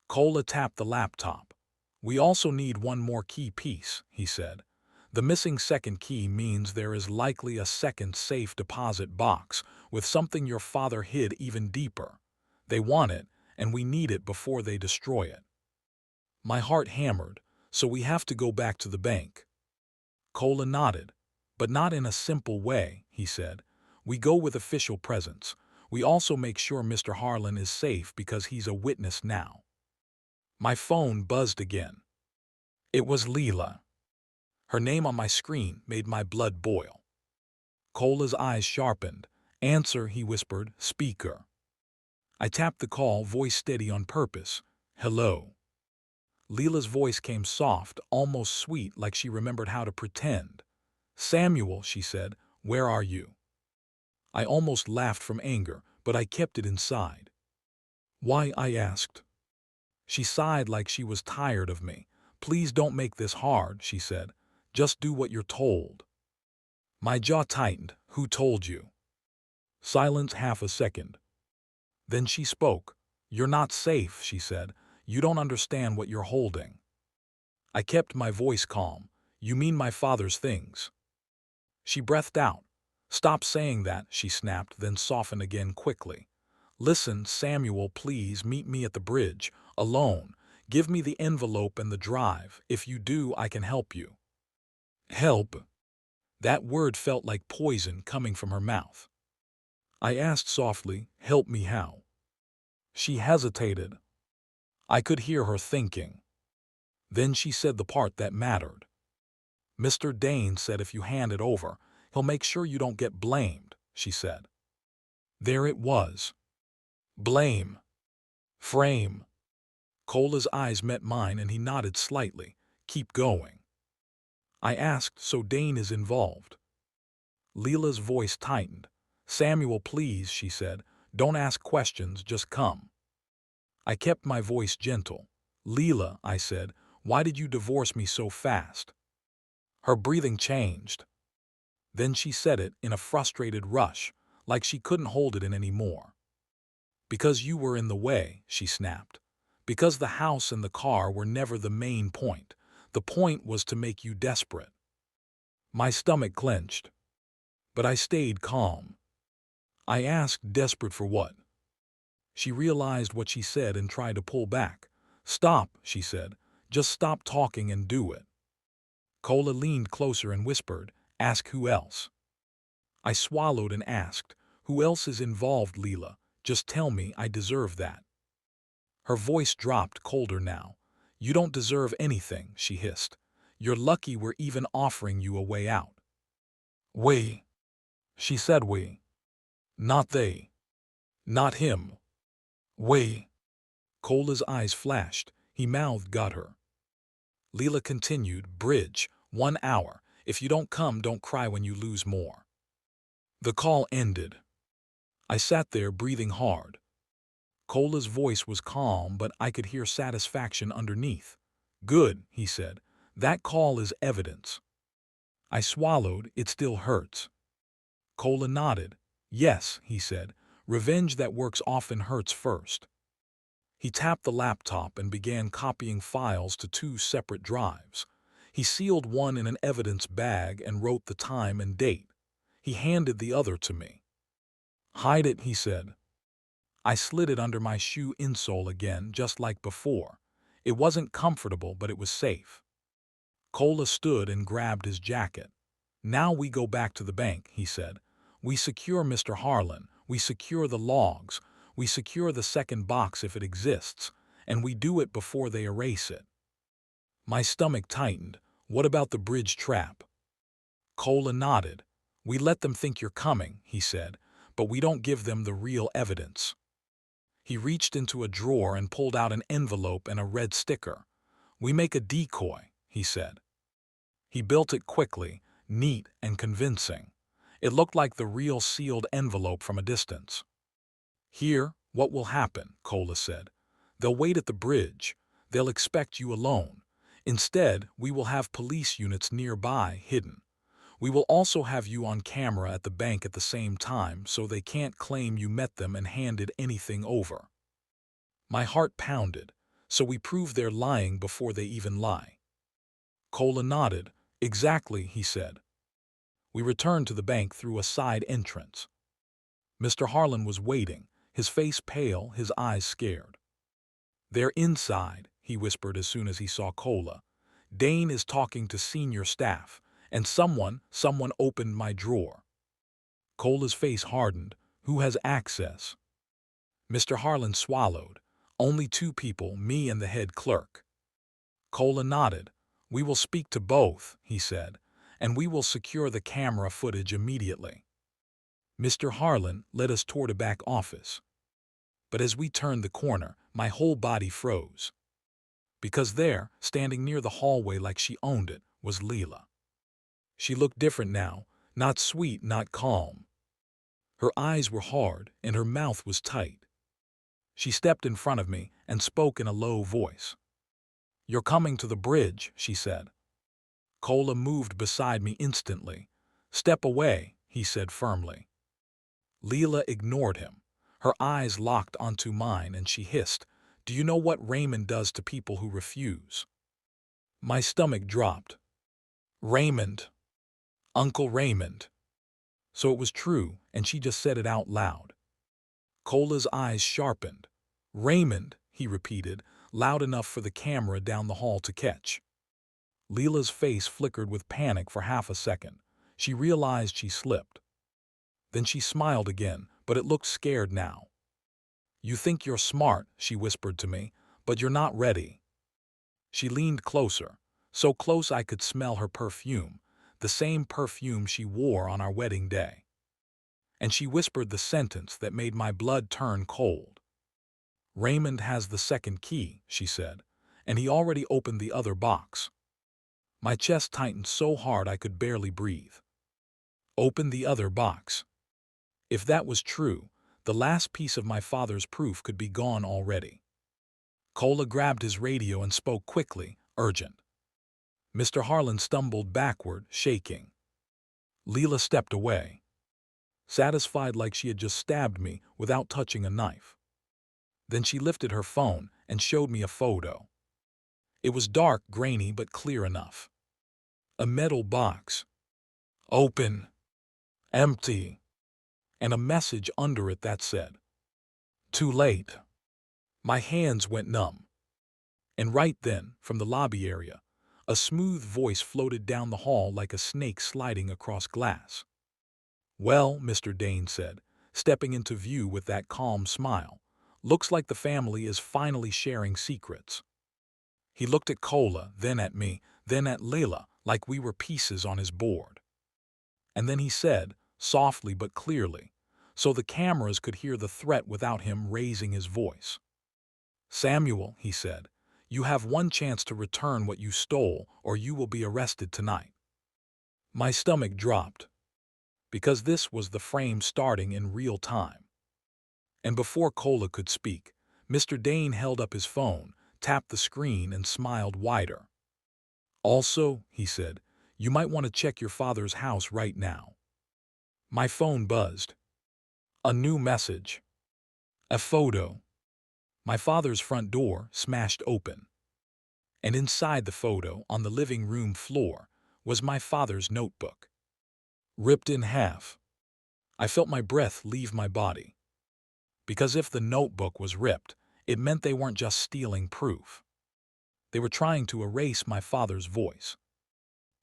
Kola tapped the laptop. We also need one more key piece, he said. The missing second key means there is likely a second safe deposit box with something your father hid even deeper. They want it, and we need it before they destroy it. My heart hammered, so we have to go back to the bank. Kola nodded. But not in a simple way, he said. We go with official presence. We also make sure Mr. Harlan is safe because he's a witness now. My phone buzzed again. It was Leela. Her name on my screen made my blood boil. Kola's eyes sharpened. Answer, he whispered. Speaker. I tapped the call, voice steady on purpose. Hello. Leela's voice came soft, almost sweet, like she remembered how to pretend. Samuel, she said, where are you? I almost laughed from anger, but I kept it inside. Why? I asked. She sighed like she was tired of me. Please don't make this hard, she said. Just do what you're told. My jaw tightened. Who told you? Silence half a second. Then she spoke. You're not safe, she said. You don't understand what you're holding. I kept my voice calm. You mean my father's things? She breathed out. Stop saying that, she snapped, then softened again quickly. Listen, Samuel, please meet me at the bridge, alone. Give me the envelope and the drive. If you do, I can help you. Help? That word felt like poison coming from her mouth. I asked softly, help me how? She hesitated. I could hear her thinking. Then she said the part that mattered. Mr. Dane said if you hand it over, he'll make sure you don't get blamed, she said. There it was. Blame. Frame. Kola's eyes met mine and he nodded slightly. Keep going. I asked, so Dane is involved? Leela's voice tightened. Samuel, please, she said. Don't ask questions, just come. I kept my voice gentle. Leela, I said, why did you divorce me so fast? Her breathing changed. Then she said it in a frustrated rush, like she couldn't hold it in anymore. Because you were in the way, she snapped. Because the house and the car were never the main point. The point was to make you desperate. My stomach clenched, but I stayed calm. I asked, desperate for what? She realized what she said and tried to pull back. "Stop," she said. "Just stop talking and do it." Cola leaned closer and whispered, "Ask who else." I swallowed and asked, "Who else is involved, Leela? Just tell me, I deserve that." Her voice dropped colder now. "You don't deserve anything," she hissed. "You're lucky we're even offering you a way out." "We," she said, "we. Not they. Not him. We." Cola's eyes flashed. He mouthed, "Got her." Leela continued, "Bridge, 1 hour. If you don't come, don't cry when you lose more." The call ended. I sat there breathing hard. Cola's voice was calm, but I could hear satisfaction underneath. "Good," he said. "That call is evidence." I swallowed. "It still hurts." Cola nodded. "Yes," he said. "Revenge that works often hurts first." He tapped the laptop and began copying files to 2 separate drives. He sealed one in an evidence bag and wrote the time and date. He handed the other to me. "Hide it," he said. I slid it under my shoe insole again, just like before. It wasn't comfortable, but it was safe. Cola stood and grabbed his jacket. "Now we go back to the bank," he said. "We secure Mr. Harlan, we secure the logs, we secure the second box if it exists, and we do it before they erase it." My stomach tightened. "What about the bridge trap?" Cola nodded. "We let them think you're coming," he said, "but we don't give them the real evidence." He reached into a drawer and pulled out an envelope and a red sticker. "We make a decoy," he said. He built it quickly, neat and convincing. It looked like the real sealed envelope from a distance. "Here, what will happen," Cola said. "They'll wait at the bridge. They'll expect you alone. Instead, we will have police units nearby, hidden. We will also have you on camera at the bank at the same time so they can't claim you met them and handed anything over." My heart pounded. "So we prove they're lying before they even lie." Cola nodded. "Exactly," he said. We returned to the bank through a side entrance. Mr. Harlan was waiting, his face pale, his eyes scared. "They're inside," he whispered as soon as he saw Cola. "Dane is talking to senior staff, and someone opened my drawer." Cola's face hardened. "Who has access?" Mr. Harlan swallowed. "Only 2 people, me and the head clerk." Cola nodded. "We will speak to both," he said, "and we will secure the camera footage immediately." Mr. Harlan led us toward a back office. But as we turned the corner, my whole body froze. Because there, standing near the hallway like she owned it, was Leela. She looked different now, not sweet, not calm. Her eyes were hard, and her mouth was tight. She stepped in front of me and spoke in a low voice. "You're coming to the bridge," she said. Cola moved beside me instantly. "Step away," he said firmly. Leela ignored him. Her eyes locked onto mine and she hissed, "Do you know what Raymond does to people who refuse?" My stomach dropped. Raymond. Uncle Raymond. So it was true, and she just said it out loud. Cola's eyes sharpened. "Raymond," he repeated, loud enough for the camera down the hall to catch. Leela's face flickered with panic for half a second. She realized she slipped. Then she smiled again, but it looked scared now. "You think you're smart," she whispered to me, "but you're not ready." She leaned closer, so close I could smell her perfume, the same perfume she wore on our wedding day. And she whispered the sentence that made my blood turn cold. "Raymond has the second key," she said, "and he already opened the other box." My chest tightened so hard I could barely breathe. Open the other box. If that was true, the last piece of my father's proof could be gone already. Cola grabbed his radio and spoke quickly, urgent. Mr. Harlan stumbled backward, shaking. Leela stepped away, satisfied like she had just stabbed me without touching a knife. Then she lifted her phone and showed me a photo. It was dark, grainy, but clear enough. A metal box. Open. Empty. And a message under it that said, "Too late." My hands went numb. And right then, from the lobby area, a smooth voice floated down the hall like a snake sliding across glass. "Well," Mr. Dane said, stepping into view with that calm smile, "looks like the family is finally sharing secrets." He looked at Kola, then at me, then at Layla, like we were pieces on his board. And then he said, softly but clearly, so the cameras could hear the threat without him raising his voice. "Samuel," he said, "you have one chance to return what you stole, or you will be arrested tonight." My stomach dropped, because this was the frame starting in real time. And before Kola could speak, Mr. Dane held up his phone, tapped the screen, and smiled wider. "Also," he said, "you might want to check your father's house right now." My phone buzzed. A new message. A photo. My father's front door smashed open. And inside the photo, on the living room floor, was my father's notebook. Ripped in half. I felt my breath leave my body. Because if the notebook was ripped, it meant they weren't just stealing proof. They were trying to erase my father's voice.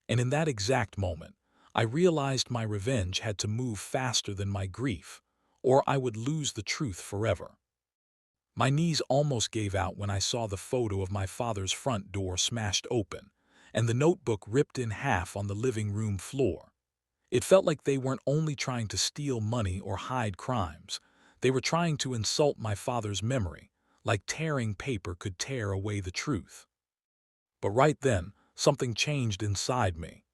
And in that exact moment, I realized my revenge had to move faster than my grief, or I would lose the truth forever. My knees almost gave out when I saw the photo of my father's front door smashed open, and the notebook ripped in half on the living room floor. It felt like they weren't only trying to steal money or hide crimes, they were trying to insult my father's memory, like tearing paper could tear away the truth. But right then, something changed inside me.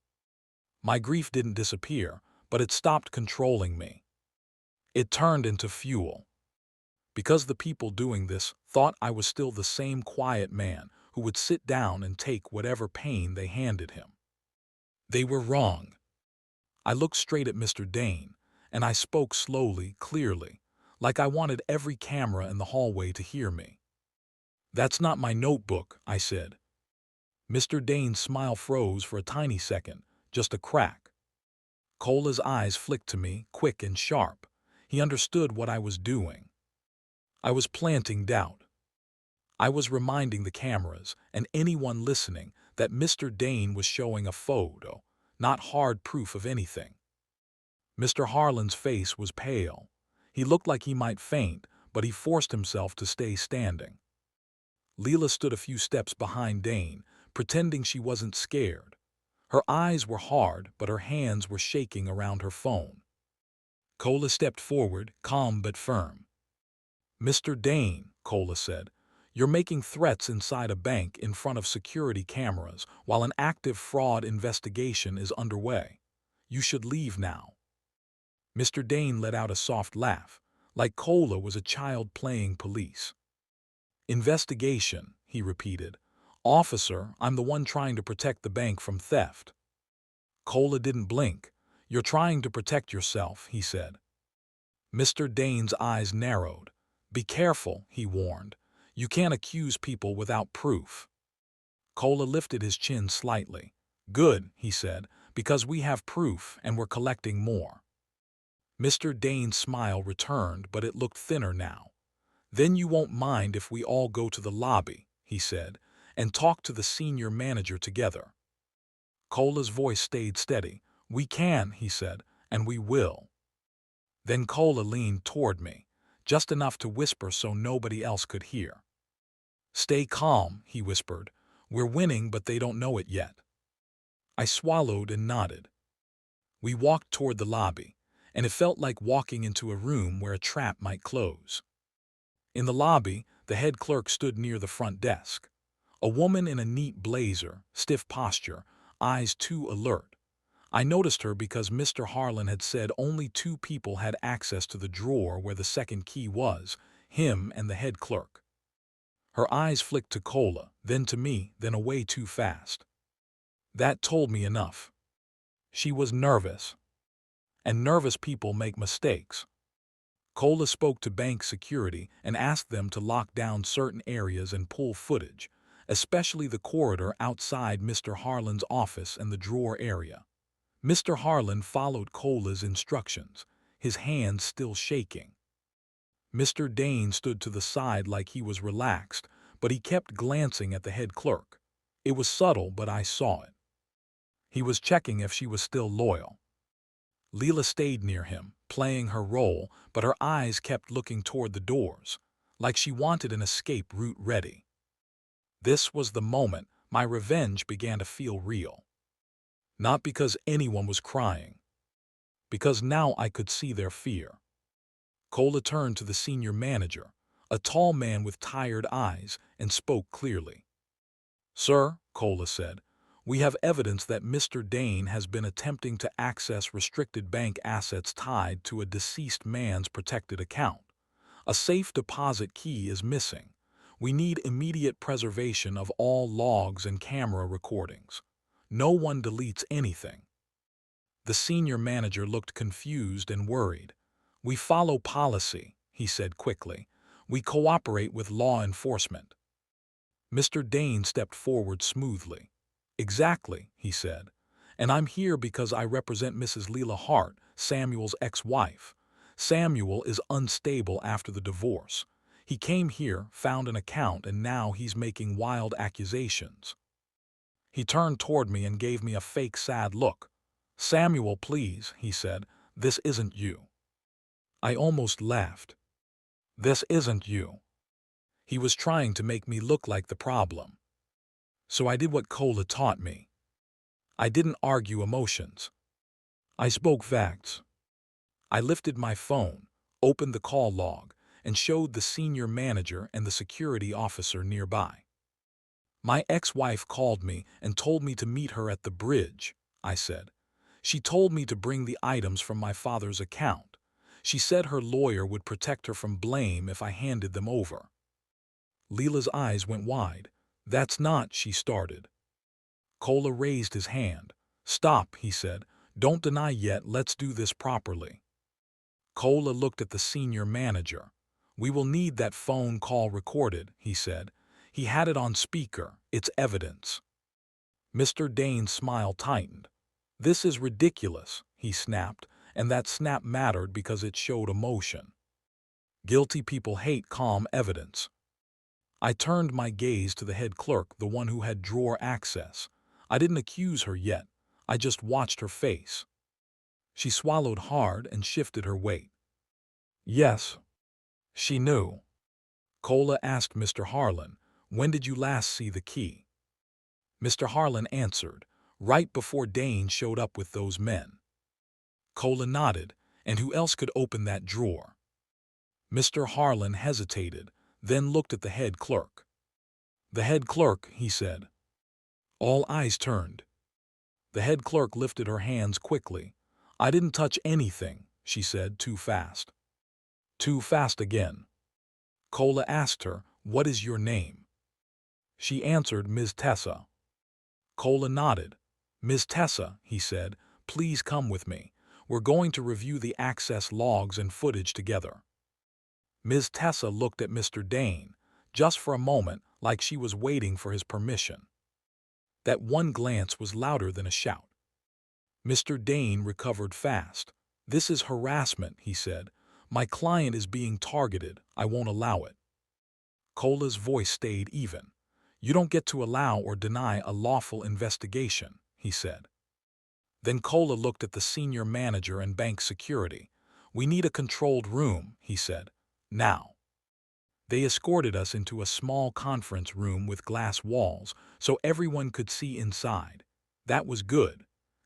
My grief didn't disappear, but it stopped controlling me. It turned into fuel. Because the people doing this thought I was still the same quiet man who would sit down and take whatever pain they handed him. They were wrong. I looked straight at Mr. Dane, and I spoke slowly, clearly, like I wanted every camera in the hallway to hear me. "That's not my notebook," I said. Mr. Dane's smile froze for a tiny second, just a crack. Cola's eyes flicked to me, quick and sharp. He understood what I was doing. I was planting doubt. I was reminding the cameras and anyone listening that Mr. Dane was showing a photo, not hard proof of anything. Mr. Harlan's face was pale. He looked like he might faint, but he forced himself to stay standing. Leela stood a few steps behind Dane, pretending she wasn't scared. Her eyes were hard, but her hands were shaking around her phone. Kola stepped forward, calm but firm. "Mr. Dane," Kola said, "you're making threats inside a bank in front of security cameras while an active fraud investigation is underway. You should leave now." Mr. Dane let out a soft laugh, like Kola was a child playing police. "Investigation," he repeated. "Officer, I'm the one trying to protect the bank from theft." Kola didn't blink. "You're trying to protect yourself," he said. Mr. Dane's eyes narrowed. "Be careful," he warned. "You can't accuse people without proof." Kola lifted his chin slightly. "Good," he said, "because we have proof and we're collecting more." Mr. Dane's smile returned, but it looked thinner now. "Then you won't mind if we all go to the lobby," he said, "and talk to the senior manager together." Kola's voice stayed steady. "We can," he said, "and we will." Then Kola leaned toward me, just enough to whisper so nobody else could hear. "Stay calm," he whispered. "We're winning, but they don't know it yet." I swallowed and nodded. We walked toward the lobby, and it felt like walking into a room where a trap might close. In the lobby, the head clerk stood near the front desk. A woman in a neat blazer, stiff posture, eyes too alert. I noticed her because Mr. Harlan had said only two people had access to the drawer where the second key was, him and the head clerk. Her eyes flicked to Kola, then to me, then away too fast. That told me enough. She was nervous. And nervous people make mistakes. Kola spoke to bank security and asked them to lock down certain areas and pull footage, especially the corridor outside Mr. Harlan's office and the drawer area. Mr. Harlan followed Cola's instructions, his hands still shaking. Mr. Dane stood to the side like he was relaxed, but he kept glancing at the head clerk. It was subtle, but I saw it. He was checking if she was still loyal. Leela stayed near him, playing her role, but her eyes kept looking toward the doors, like she wanted an escape route ready. This was the moment my revenge began to feel real. Not because anyone was crying, because now I could see their fear. Cola turned to the senior manager, a tall man with tired eyes, and spoke clearly. "Sir," Cola said, "we have evidence that Mr. Dane has been attempting to access restricted bank assets tied to a deceased man's protected account. A safe deposit key is missing. We need immediate preservation of all logs and camera recordings. No one deletes anything." The senior manager looked confused and worried. "We follow policy," he said quickly. "We cooperate with law enforcement." Mr. Dane stepped forward smoothly. "Exactly," he said. "And I'm here because I represent Mrs. Leela Hart, Samuel's ex-wife. Samuel is unstable after the divorce. He came here, found an account, and now he's making wild accusations." He turned toward me and gave me a fake sad look. "Samuel, please," he said. "This isn't you." I almost laughed. "This isn't you." He was trying to make me look like the problem. So I did what Cola taught me. I didn't argue emotions. I spoke facts. I lifted my phone, opened the call log, and showed the senior manager and the security officer nearby. "My ex-wife called me and told me to meet her at the bridge," I said. "She told me to bring the items from my father's account. She said her lawyer would protect her from blame if I handed them over." Leela's eyes went wide. "That's not," she started. Cola raised his hand. "Stop," he said. "Don't deny yet, let's do this properly." Cola looked at the senior manager. "We will need that phone call recorded," he said. "He had it on speaker. It's evidence." Mr. Dane's smile tightened. "This is ridiculous," he snapped, and that snap mattered because it showed emotion. Guilty people hate calm evidence. I turned my gaze to the head clerk, the one who had drawer access. I didn't accuse her yet. I just watched her face. She swallowed hard and shifted her weight. "Yes, she knew." Cola asked Mr. Harlan, "When did you last see the key?" Mr. Harlan answered, "Right before Dane showed up with those men." Cola nodded. "And who else could open that drawer?" Mr. Harlan hesitated, then looked at the head clerk. "The head clerk," he said. All eyes turned. The head clerk lifted her hands quickly. "I didn't touch anything," she said, too fast. Too fast again. Cola asked her, "What is your name?" She answered, "Ms. Tessa." Cola nodded. "Ms. Tessa," he said, "please come with me. We're going to review the access logs and footage together." Ms. Tessa looked at Mr. Dane, just for a moment, like she was waiting for his permission. That one glance was louder than a shout. Mr. Dane recovered fast. "This is harassment," he said. "My client is being targeted. I won't allow it." Cola's voice stayed even. "You don't get to allow or deny a lawful investigation," he said. Then Cola looked at the senior manager and bank security. "We need a controlled room," he said. "Now." They escorted us into a small conference room with glass walls so everyone could see inside. That was good.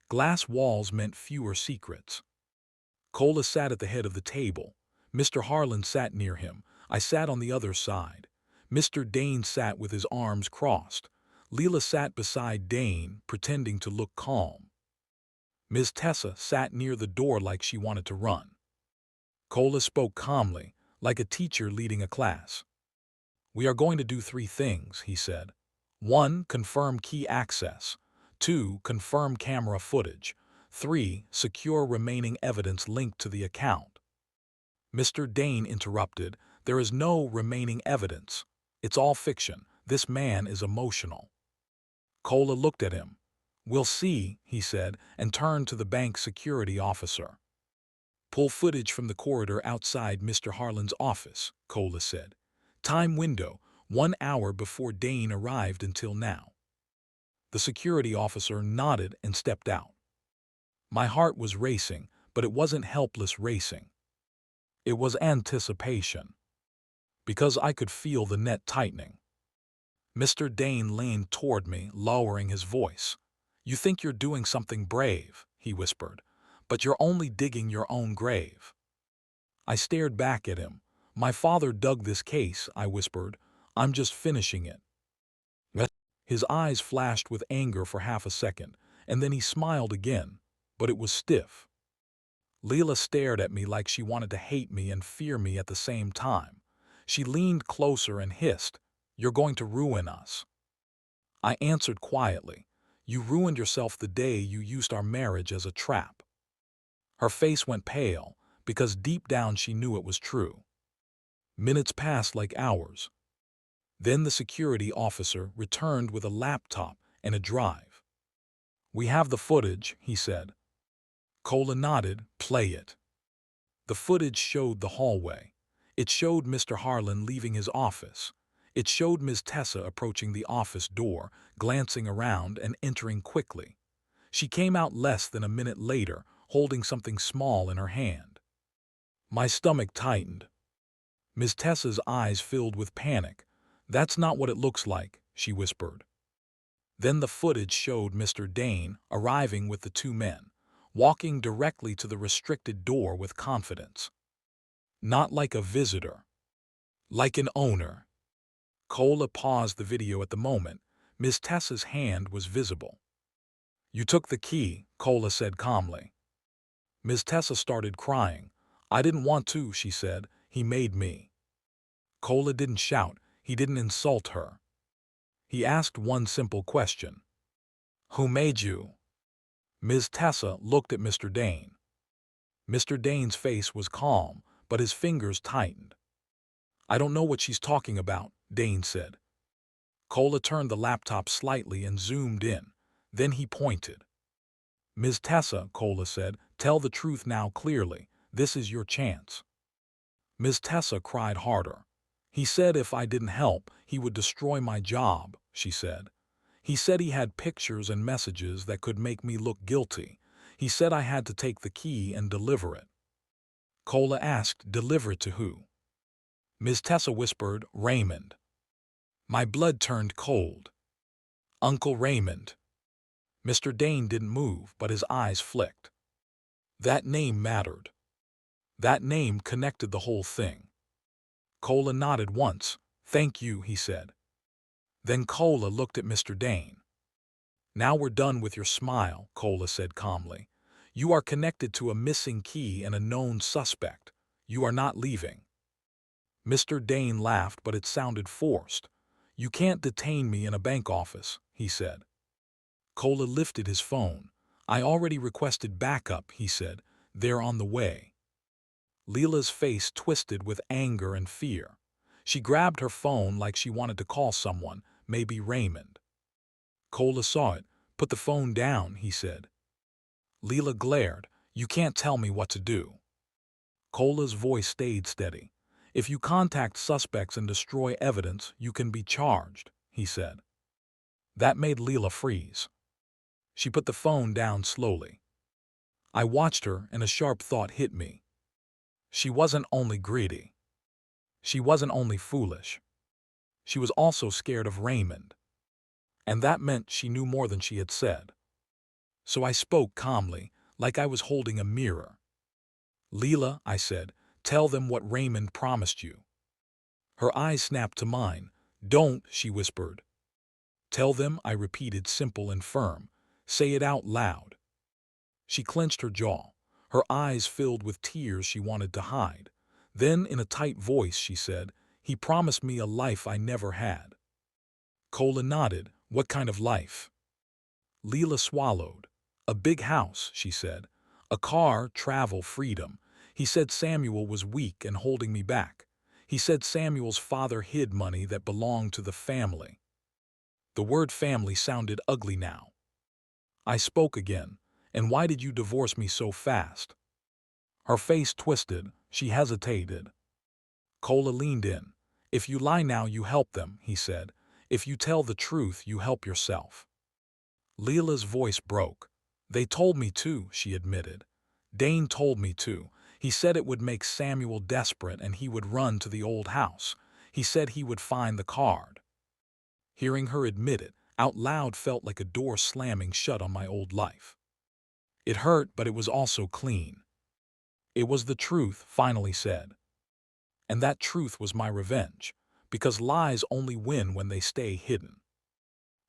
Glass walls meant fewer secrets. Cola sat at the head of the table. Mr. Harlan sat near him. I sat on the other side. Mr. Dane sat with his arms crossed. Leela sat beside Dane, pretending to look calm. Ms. Tessa sat near the door like she wanted to run. Cola spoke calmly, like a teacher leading a class. "We are going to do 3 things," he said. 1. Confirm key access. 2. Confirm camera footage. 3. Secure remaining evidence linked to the account. Mr. Dane interrupted. "There is no remaining evidence. It's all fiction. This man is emotional." Cola looked at him. "We'll see," he said, and turned to the bank security officer. "Pull footage from the corridor outside Mr. Harlan's office," Cola said. "Time window, 1 hour before Dane arrived until now." The security officer nodded and stepped out. My heart was racing, but it wasn't helpless racing. It was anticipation. Because I could feel the net tightening. Mr. Dane leaned toward me, lowering his voice. "You think you're doing something brave," he whispered, "but you're only digging your own grave." I stared back at him. "My father dug this case," I whispered. "I'm just finishing it." His eyes flashed with anger for half a second, and then he smiled again, but it was stiff. Leela stared at me like she wanted to hate me and fear me at the same time. She leaned closer and hissed, "You're going to ruin us." I answered quietly, "You ruined yourself the day you used our marriage as a trap." Her face went pale, because deep down she knew it was true. Minutes passed like hours. Then the security officer returned with a laptop and a drive. "We have the footage," he said. Cola nodded. "Play it." The footage showed the hallway. It showed Mr. Harlan leaving his office. It showed Ms. Tessa approaching the office door, glancing around and entering quickly. She came out less than a minute later, holding something small in her hand. My stomach tightened. Ms. Tessa's eyes filled with panic. "That's not what it looks like," she whispered. Then the footage showed Mr. Dane arriving with the two men, walking directly to the restricted door with confidence. Not like a visitor. Like an owner. Cola paused the video at the moment. Ms. Tessa's hand was visible. "You took the key," Cola said calmly. Ms. Tessa started crying. "I didn't want to," she said. "He made me." Cola didn't shout. He didn't insult her. He asked one simple question. "Who made you?" Ms. Tessa looked at Mr. Dane. Mr. Dane's face was calm, but his fingers tightened. "I don't know what she's talking about," Dane said. Cola turned the laptop slightly and zoomed in. Then he pointed. "Ms. Tessa," Cola said, "tell the truth now clearly. This is your chance." Ms. Tessa cried harder. "He said if I didn't help, he would destroy my job," she said. "He said he had pictures and messages that could make me look guilty. He said I had to take the key and deliver it." Cola asked, "Deliver it to who?" Ms. Tessa whispered, "Raymond." My blood turned cold. "Uncle Raymond." Mr. Dane didn't move, but his eyes flicked. That name mattered. That name connected the whole thing. Cola nodded once. "Thank you," he said. Then Cola looked at Mr. Dane. "Now we're done with your smile," Cola said calmly. "You are connected to a missing key and a known suspect. You are not leaving." Mr. Dane laughed, but it sounded forced. "You can't detain me in a bank office," he said. Cola lifted his phone. "I already requested backup," he said. "They're on the way." Leela's face twisted with anger and fear. She grabbed her phone like she wanted to call someone, maybe Raymond. Cola saw it. "Put the phone down," he said. Leela glared. "You can't tell me what to do." Cola's voice stayed steady. "If you contact suspects and destroy evidence, you can be charged," he said. That made Leela freeze. She put the phone down slowly. I watched her, and a sharp thought hit me. She wasn't only greedy. She wasn't only foolish. She was also scared of Raymond. And that meant she knew more than she had said. So I spoke calmly, like I was holding a mirror. "Leela," I said, "tell them what Raymond promised you." Her eyes snapped to mine. "Don't," she whispered. "Tell them," I repeated, simple and firm. "Say it out loud." She clenched her jaw. Her eyes filled with tears she wanted to hide. Then, in a tight voice, she said, "He promised me a life I never had." Cola nodded. "What kind of life?" Leela swallowed. "A big house," she said. "A car, travel, freedom. He said Samuel was weak and holding me back. He said Samuel's father hid money that belonged to the family." The word family sounded ugly now. I spoke again. And why did you divorce me so fast? Her face twisted. She hesitated. Cola leaned in. If you lie now, you help them, he said. If you tell the truth, you help yourself. Leela's voice broke. They told me to, she admitted. Dane told me to. He said it would make Samuel desperate and he would run to the old house. He said he would find the card. Hearing her admit it out loud felt like a door slamming shut on my old life. It hurt, but it was also clean. It was the truth, finally said. And that truth was my revenge, because lies only win when they stay hidden.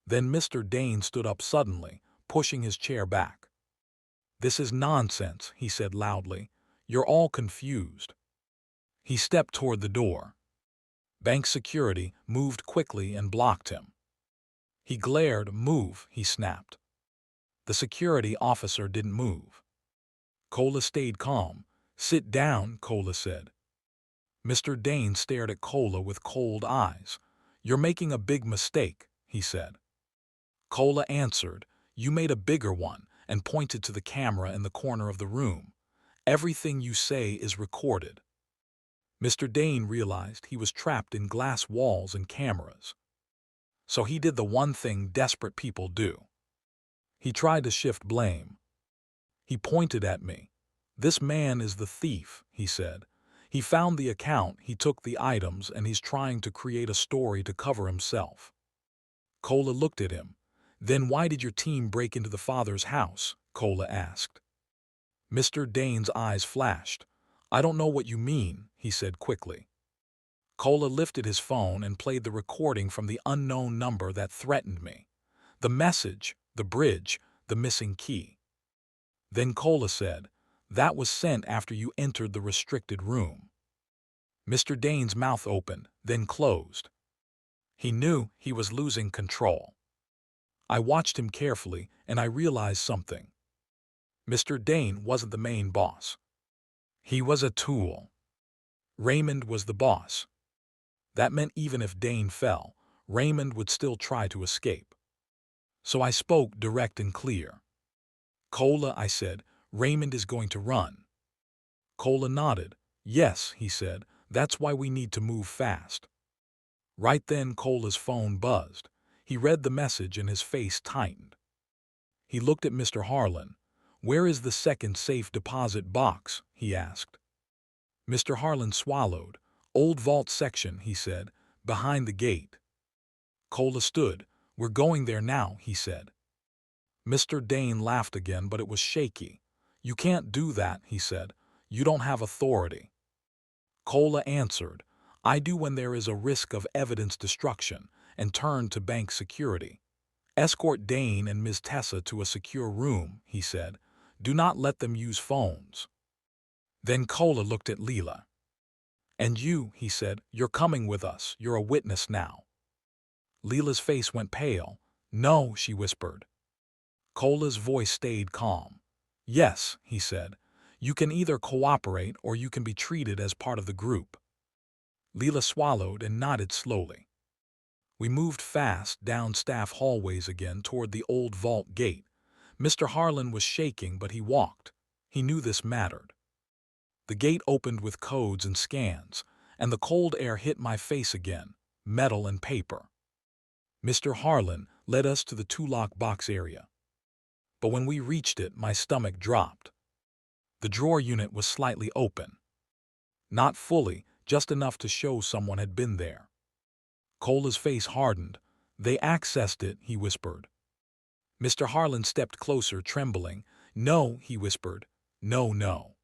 Then Mr. Dane stood up suddenly, pushing his chair back. This is nonsense, he said loudly. You're all confused. He stepped toward the door. Bank security moved quickly and blocked him. He glared. Move, he snapped. The security officer didn't move. Cola stayed calm. Sit down, Cola said. Mr. Dane stared at Cola with cold eyes. You're making a big mistake, he said. Cola answered, You made a bigger one, and pointed to the camera in the corner of the room. Everything you say is recorded. Mr. Dane realized he was trapped in glass walls and cameras. So he did the one thing desperate people do. He tried to shift blame. He pointed at me. This man is the thief, he said. He found the account, he took the items, and he's trying to create a story to cover himself. Cola looked at him. Then why did your team break into the father's house? Cola asked. Mr. Dane's eyes flashed. I don't know what you mean, he said quickly. Cola lifted his phone and played the recording from the unknown number that threatened me. The message, the bridge, the missing key. Then Cola said, That was sent after you entered the restricted room. Mr. Dane's mouth opened, then closed. He knew he was losing control. I watched him carefully, and I realized something. Mr. Dane wasn't the main boss. He was a tool. Raymond was the boss. That meant even if Dane fell, Raymond would still try to escape. So I spoke direct and clear. Cola, I said, Raymond is going to run. Cola nodded. Yes, he said, that's why we need to move fast. Right then Cola's phone buzzed. He read the message and his face tightened. He looked at Mr. Harlan. Where is the second safe deposit box? He asked. Mr. Harlan swallowed. Old vault section, he said, behind the gate. Cola stood. We're going there now, he said. Mr. Dane laughed again, but it was shaky. You can't do that, he said. You don't have authority. Cola answered, I do when there is a risk of evidence destruction, and turned to bank security. Escort Dane and Ms. Tessa to a secure room, he said. Do not let them use phones. Then Cola looked at Leela. And you, he said, you're coming with us. You're a witness now. Leela's face went pale. No, she whispered. Cola's voice stayed calm. Yes, he said. You can either cooperate or you can be treated as part of the group. Leela swallowed and nodded slowly. We moved fast down staff hallways again toward the old vault gate. Mr. Harlan was shaking, but he walked. He knew this mattered. The gate opened with codes and scans, and the cold air hit my face again, metal and paper. Mr. Harlan led us to the two-lock box area. But when we reached it, my stomach dropped. The drawer unit was slightly open. Not fully, just enough to show someone had been there. Cola's face hardened. They accessed it, he whispered. Mr. Harlan stepped closer, trembling. No, he whispered. No, no.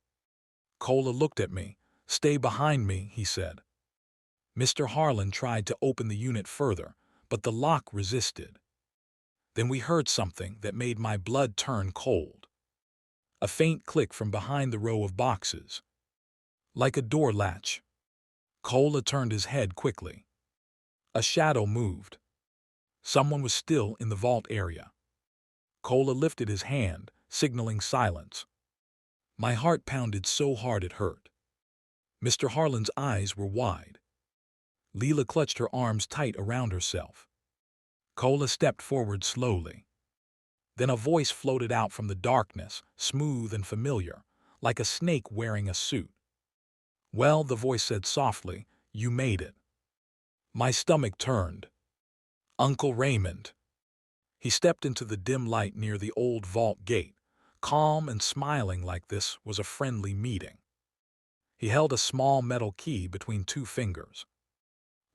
Cola looked at me. Stay behind me, he said. Mr. Harlan tried to open the unit further, but the lock resisted. Then we heard something that made my blood turn cold. A faint click from behind the row of boxes. Like a door latch. Cola turned his head quickly. A shadow moved. Someone was still in the vault area. Cola lifted his hand, signaling silence. My heart pounded so hard it hurt. Mr. Harlan's eyes were wide. Leela clutched her arms tight around herself. Cola stepped forward slowly. Then a voice floated out from the darkness, smooth and familiar, like a snake wearing a suit. "Well," the voice said softly, "you made it." My stomach turned. Uncle Raymond. He stepped into the dim light near the old vault gate, calm and smiling like this was a friendly meeting. He held a small metal key between two fingers.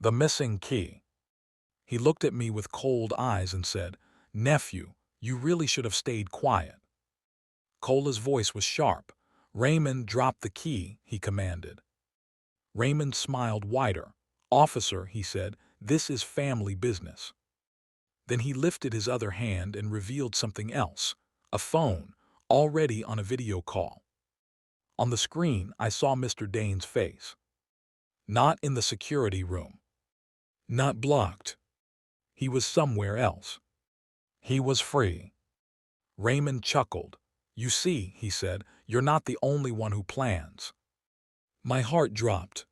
The missing key. He looked at me with cold eyes and said, "Nephew, you really should have stayed quiet." Cola's voice was sharp. "Raymond, drop the key," he commanded. Raymond smiled wider. "Officer," he said, "this is family business." Then he lifted his other hand and revealed something else, a phone, already on a video call. On the screen, I saw Mr. Dane's face. Not in the security room. Not blocked. He was somewhere else. He was free. Raymond chuckled. "You see," he said, "you're not the only one who plans." My heart dropped.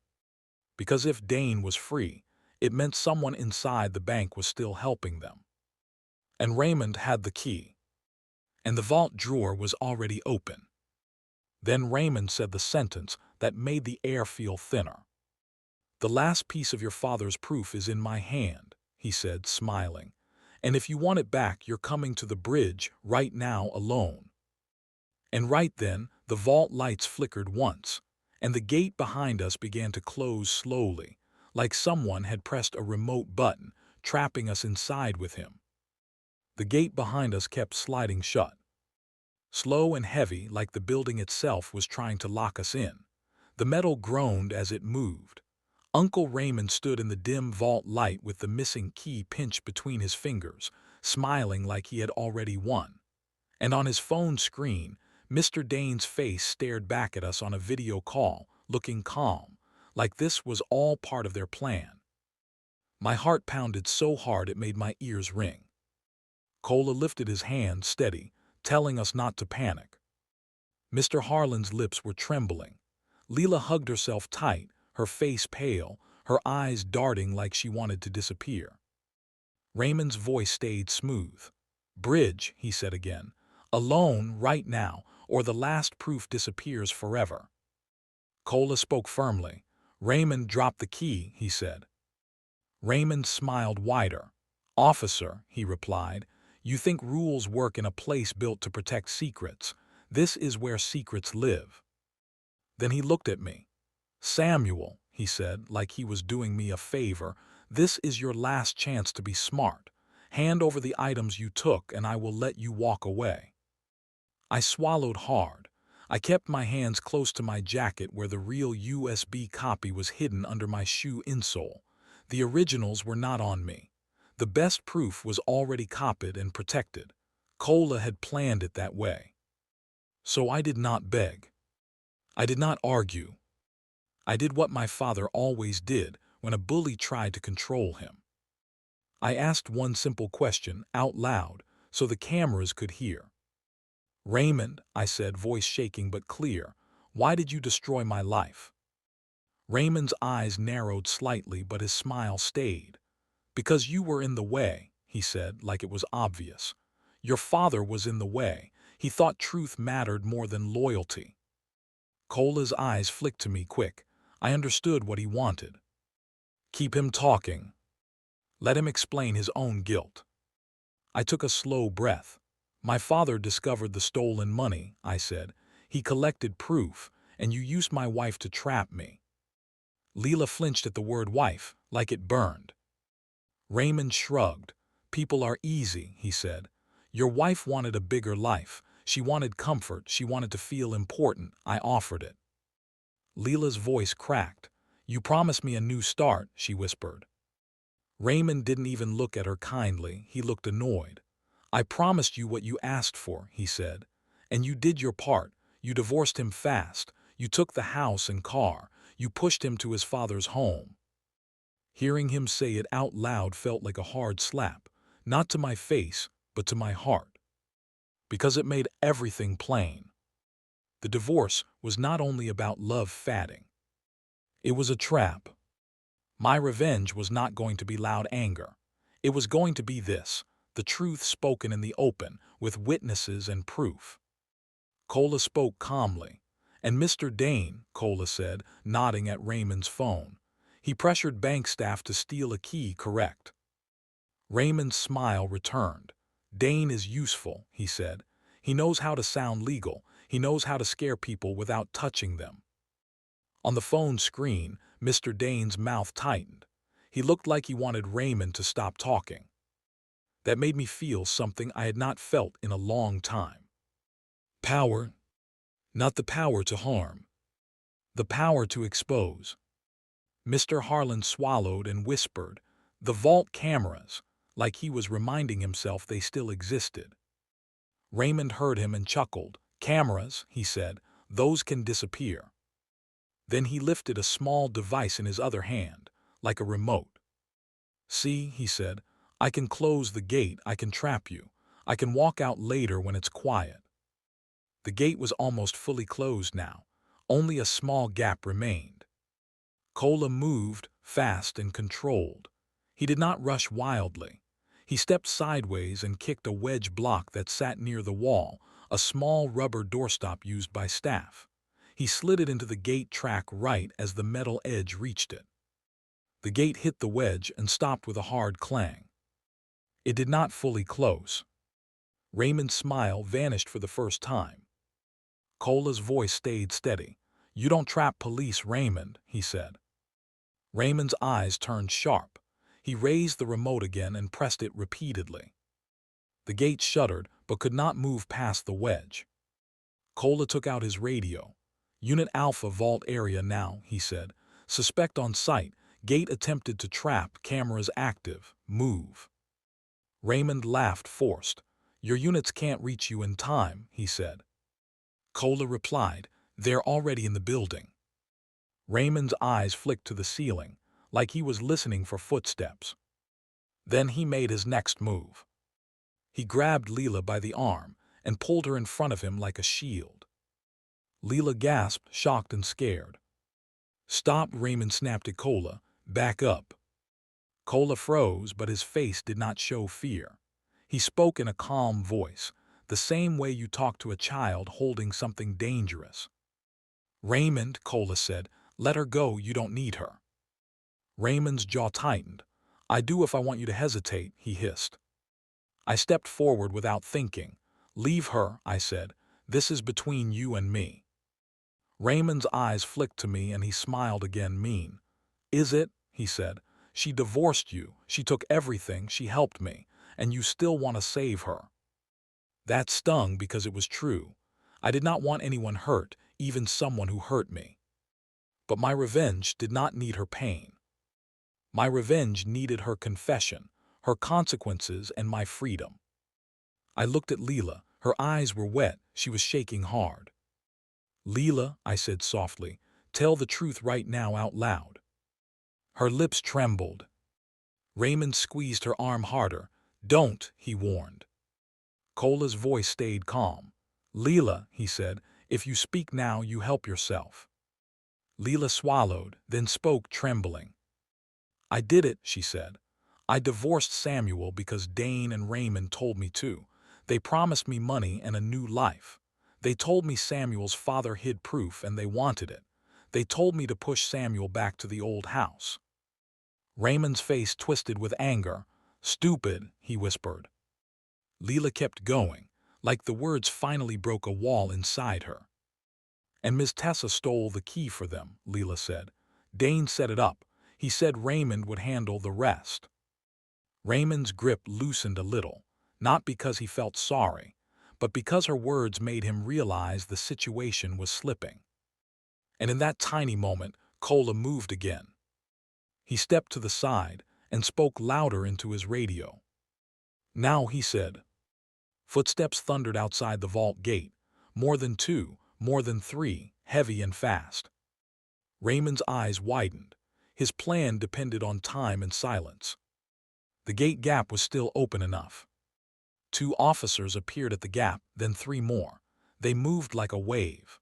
Because if Dane was free, it meant someone inside the bank was still helping them. And Raymond had the key. And the vault drawer was already open. Then Raymond said the sentence that made the air feel thinner. "The last piece of your father's proof is in my hand," he said, smiling. "And if you want it back, you're coming to the bridge right now alone." And right then, the vault lights flickered once, and the gate behind us began to close slowly, like someone had pressed a remote button, trapping us inside with him. The gate behind us kept sliding shut. Slow and heavy, like the building itself was trying to lock us in. The metal groaned as it moved. Uncle Raymond stood in the dim vault light with the missing key pinched between his fingers, smiling like he had already won. And on his phone screen, Mr. Dane's face stared back at us on a video call, looking calm, like this was all part of their plan. My heart pounded so hard it made my ears ring. Cola lifted his hand steady, telling us not to panic. Mr. Harlan's lips were trembling. Leela hugged herself tight, her face pale, her eyes darting like she wanted to disappear. Raymond's voice stayed smooth. "Bridge," he said again. "Alone right now, or the last proof disappears forever." Cola spoke firmly. "Raymond, drop the key," he said. Raymond smiled wider. "Officer," he replied, "you think rules work in a place built to protect secrets. This is where secrets live." Then he looked at me. "Samuel," he said, like he was doing me a favor, "this is your last chance to be smart. Hand over the items you took and I will let you walk away." I swallowed hard. I kept my hands close to my jacket where the real USB copy was hidden under my shoe insole. The originals were not on me. The best proof was already copied and protected. Cola had planned it that way. So I did not beg. I did not argue. I did what my father always did when a bully tried to control him. I asked one simple question out loud so the cameras could hear. "Raymond," I said, voice shaking but clear, "why did you destroy my life?" Raymond's eyes narrowed slightly, but his smile stayed. "Because you were in the way," he said, like it was obvious. "Your father was in the way. He thought truth mattered more than loyalty." Cola's eyes flicked to me quick. I understood what he wanted. Keep him talking. Let him explain his own guilt. I took a slow breath. "My father discovered the stolen money," I said. "He collected proof, and you used my wife to trap me." Leela flinched at the word wife, like it burned. Raymond shrugged. "People are easy," he said. "Your wife wanted a bigger life. She wanted comfort. She wanted to feel important. I offered it." Leela's voice cracked. "You promised me a new start," she whispered. Raymond didn't even look at her kindly. He looked annoyed. "I promised you what you asked for," he said. "And you did your part. You divorced him fast. You took the house and car. You pushed him to his father's home." Hearing him say it out loud felt like a hard slap, not to my face, but to my heart. Because it made everything plain. The divorce was not only about love fatting. It was a trap. My revenge was not going to be loud anger. It was going to be this: the truth spoken in the open, with witnesses and proof. Cola spoke calmly. "And Mr. Dane," Cola said, nodding at Raymond's phone. "He pressured bank staff to steal a key, correct?" Raymond's smile returned. "Dane is useful," he said. "He knows how to sound legal. He knows how to scare people without touching them." On the phone screen, Mr. Dane's mouth tightened. He looked like he wanted Raymond to stop talking. That made me feel something I had not felt in a long time. Power. Not the power to harm. The power to expose. Mr. Harlan swallowed and whispered, "The vault cameras," like he was reminding himself they still existed. Raymond heard him and chuckled. "Cameras," he said, "those can disappear." Then he lifted a small device in his other hand, like a remote. "See," he said, "I can close the gate, I can trap you. I can walk out later when it's quiet." The gate was almost fully closed now. Only a small gap remained. Cola moved, fast and controlled. He did not rush wildly. He stepped sideways and kicked a wedge block that sat near the wall, a small rubber doorstop used by staff. He slid it into the gate track right as the metal edge reached it. The gate hit the wedge and stopped with a hard clang. It did not fully close. Raymond's smile vanished for the first time. Cola's voice stayed steady. "You don't trap police, Raymond," he said. Raymond's eyes turned sharp. He raised the remote again and pressed it repeatedly. The gate shuddered, but could not move past the wedge. Cola took out his radio. "Unit Alpha vault area now," he said. "Suspect on site. Gate attempted to trap. Cameras active. Move." Raymond laughed forced. "Your units can't reach you in time," he said. Cola replied, "They're already in the building." Raymond's eyes flicked to the ceiling, like he was listening for footsteps. Then he made his next move. He grabbed Leela by the arm and pulled her in front of him like a shield. Leela gasped, shocked and scared. "Stop," Raymond snapped at Cola. "Back up." Cola froze, but his face did not show fear. He spoke in a calm voice, the same way you talk to a child holding something dangerous. "Raymond," Cola said, "let her go, you don't need her." Raymond's jaw tightened. "I do if I want you to hesitate," he hissed. I stepped forward without thinking. "Leave her," I said. "This is between you and me." Raymond's eyes flicked to me and he smiled again, mean. "Is it?" he said. "She divorced you, she took everything, she helped me, and you still want to save her." That stung because it was true. I did not want anyone hurt, even someone who hurt me. But my revenge did not need her pain. My revenge needed her confession, her consequences, and my freedom. I looked at Leela. Her eyes were wet. She was shaking hard. "Leela," I said softly, "tell the truth right now out loud." Her lips trembled. Raymond squeezed her arm harder. "Don't," he warned. Cola's voice stayed calm. "Leela," he said, "if you speak now, you help yourself." Leela swallowed, then spoke, trembling. "I did it," she said. "I divorced Samuel because Dane and Raymond told me to. They promised me money and a new life. They told me Samuel's father hid proof and they wanted it. They told me to push Samuel back to the old house." Raymond's face twisted with anger. "Stupid," he whispered. Leela kept going, like the words finally broke a wall inside her. "And Ms. Tessa stole the key for them," Leela said. "Dane set it up. He said Raymond would handle the rest." Raymond's grip loosened a little, not because he felt sorry, but because her words made him realize the situation was slipping. And in that tiny moment, Cola moved again. He stepped to the side and spoke louder into his radio. "Now," he said. Footsteps thundered outside the vault gate. More than two, more than three, heavy and fast. Raymond's eyes widened. His plan depended on time and silence. The gate gap was still open enough. Two officers appeared at the gap, then three more. They moved like a wave.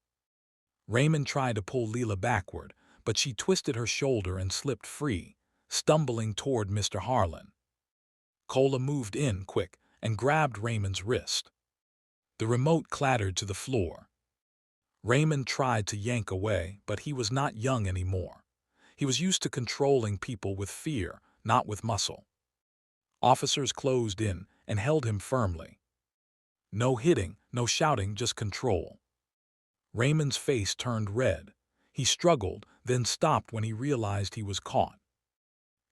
Raymond tried to pull Leela backward, but she twisted her shoulder and slipped free, stumbling toward Mr. Harlan. Cola moved in, quick, and grabbed Raymond's wrist. The remote clattered to the floor. Raymond tried to yank away, but he was not young anymore. He was used to controlling people with fear, not with muscle. Officers closed in and held him firmly. No hitting, no shouting, just control. Raymond's face turned red. He struggled, then stopped when he realized he was caught.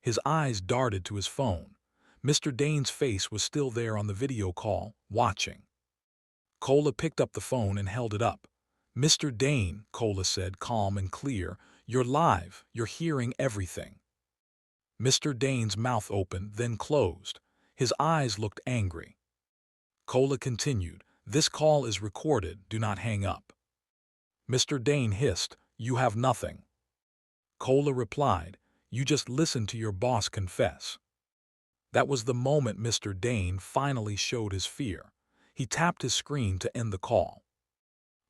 His eyes darted to his phone. Mr. Dane's face was still there on the video call, watching. Cola picked up the phone and held it up. "Mr. Dane," Cola said, calm and clear, "you're live, you're hearing everything." Mr. Dane's mouth opened, then closed. His eyes looked angry. Cola continued, "This call is recorded, do not hang up." Mr. Dane hissed, "You have nothing." Cola replied, "You just listen to your boss confess." That was the moment Mr. Dane finally showed his fear. He tapped his screen to end the call.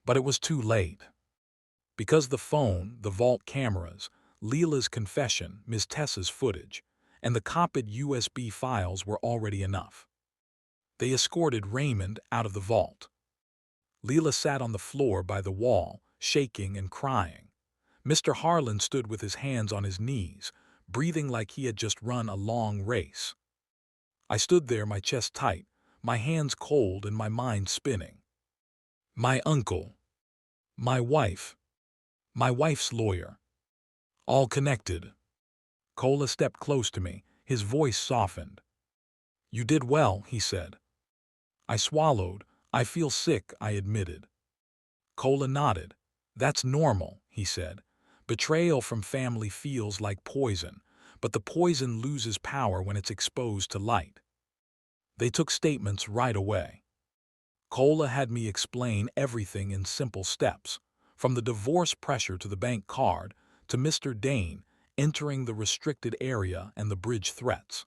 But it was too late. Because the phone, the vault cameras, Leela's confession, Ms. Tessa's footage, and the copied USB files were already enough. They escorted Raymond out of the vault. Leela sat on the floor by the wall, shaking and crying. Mr. Harlan stood with his hands on his knees, breathing like he had just run a long race. I stood there, my chest tight, my hands cold and my mind spinning. My uncle, my wife, my wife's lawyer, all connected. Cola stepped close to me, his voice softened. "You did well," he said. I swallowed. "I feel sick," I admitted. Cola nodded. "That's normal," he said. "Betrayal from family feels like poison, but the poison loses power when it's exposed to light." They took statements right away. Cola had me explain everything in simple steps, from the divorce pressure to the bank card, to Mr. Dane entering the restricted area and the bridge threats.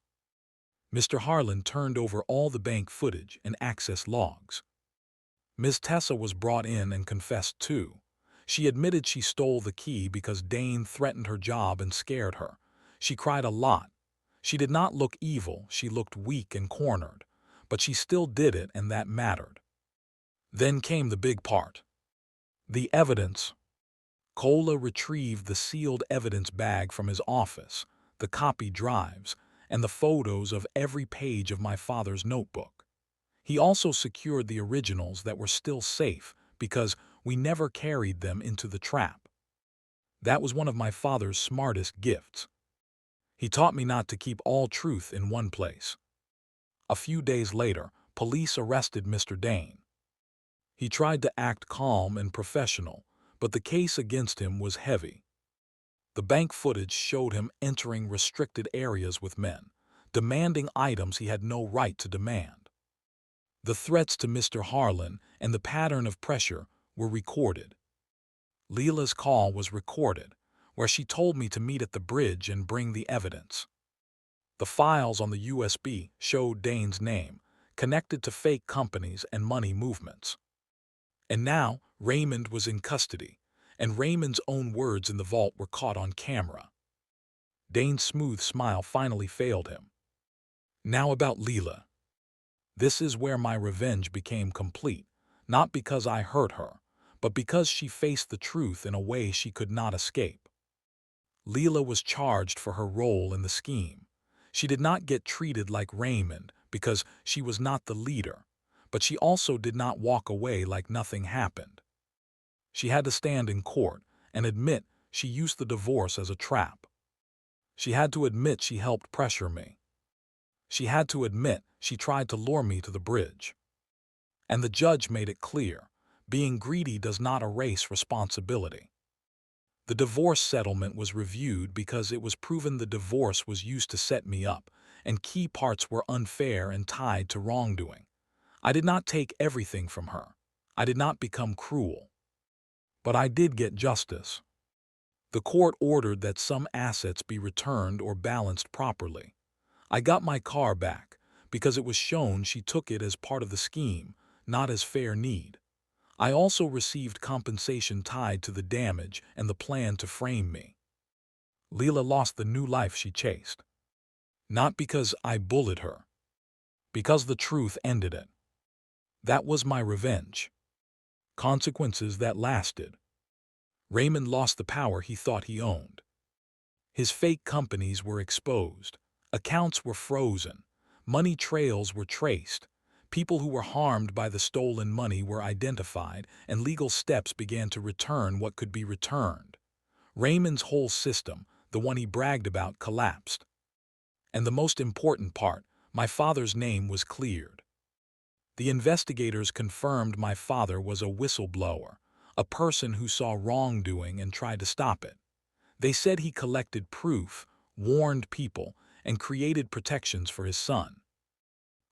Mr. Harlan turned over all the bank footage and access logs. Ms. Tessa was brought in and confessed too. She admitted she stole the key because Dane threatened her job and scared her. She cried a lot. She did not look evil, she looked weak and cornered, but she still did it, and that mattered. Then came the big part. The evidence. Cola retrieved the sealed evidence bag from his office, the copy drives, and the photos of every page of my father's notebook. He also secured the originals that were still safe because we never carried them into the trap. That was one of my father's smartest gifts. He taught me not to keep all truth in one place. A few days later, police arrested Mr. Dane. He tried to act calm and professional, but the case against him was heavy. The bank footage showed him entering restricted areas with men, demanding items he had no right to demand. The threats to Mr. Harlan and the pattern of pressure were recorded. Leela's call was recorded, where she told me to meet at the bridge and bring the evidence. The files on the USB showed Dane's name, connected to fake companies and money movements. And now Raymond was in custody, and Raymond's own words in the vault were caught on camera. Dane's smooth smile finally failed him. Now about Leela. This is where my revenge became complete, not because I hurt her, but because she faced the truth in a way she could not escape. Leela was charged for her role in the scheme. She did not get treated like Raymond because she was not the leader, but she also did not walk away like nothing happened. She had to stand in court and admit she used the divorce as a trap. She had to admit she helped pressure me. She had to admit she tried to lure me to the bridge. And the judge made it clear, being greedy does not erase responsibility. The divorce settlement was reviewed because it was proven the divorce was used to set me up, and key parts were unfair and tied to wrongdoing. I did not take everything from her. I did not become cruel. But I did get justice. The court ordered that some assets be returned or balanced properly. I got my car back because it was shown she took it as part of the scheme, not as fair need. I also received compensation tied to the damage and the plan to frame me. Leela lost the new life she chased. Not because I bullied her, because the truth ended it. That was my revenge. Consequences that lasted. Raymond lost the power he thought he owned. His fake companies were exposed. Accounts were frozen. Money trails were traced. People who were harmed by the stolen money were identified, and legal steps began to return what could be returned. Raymond's whole system, the one he bragged about, collapsed. And the most important part, my father's name was cleared. The investigators confirmed my father was a whistleblower, a person who saw wrongdoing and tried to stop it. They said he collected proof, warned people, and created protections for his son.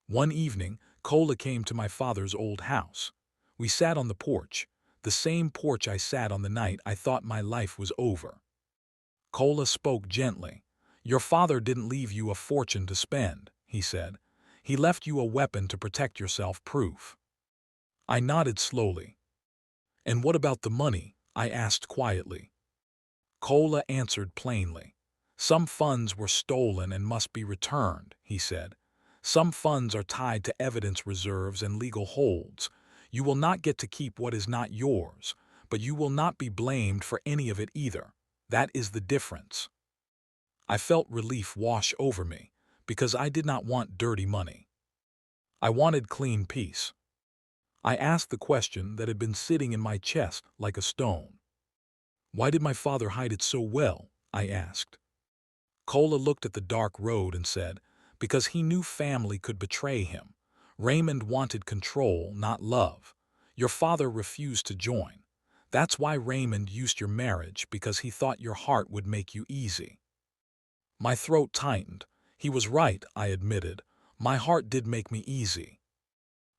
One evening, Cola came to my father's old house. We sat on the porch, the same porch I sat on the night I thought my life was over. Cola spoke gently. "Your father didn't leave you a fortune to spend," he said. "He left you a weapon to protect yourself, proof." I nodded slowly. "And what about the money?" I asked quietly. Cola answered plainly. "Some funds were stolen and must be returned," he said. "Some funds are tied to evidence reserves and legal holds. You will not get to keep what is not yours, but you will not be blamed for any of it either. That is the difference." I felt relief wash over me, because I did not want dirty money. I wanted clean peace. I asked the question that had been sitting in my chest like a stone. "Why did my father hide it so well?" I asked. Cola looked at the dark road and said, "Because he knew family could betray him. Raymond wanted control, not love. Your father refused to join. That's why Raymond used your marriage, because he thought your heart would make you easy." My throat tightened. He was right, I admitted. My heart did make me easy.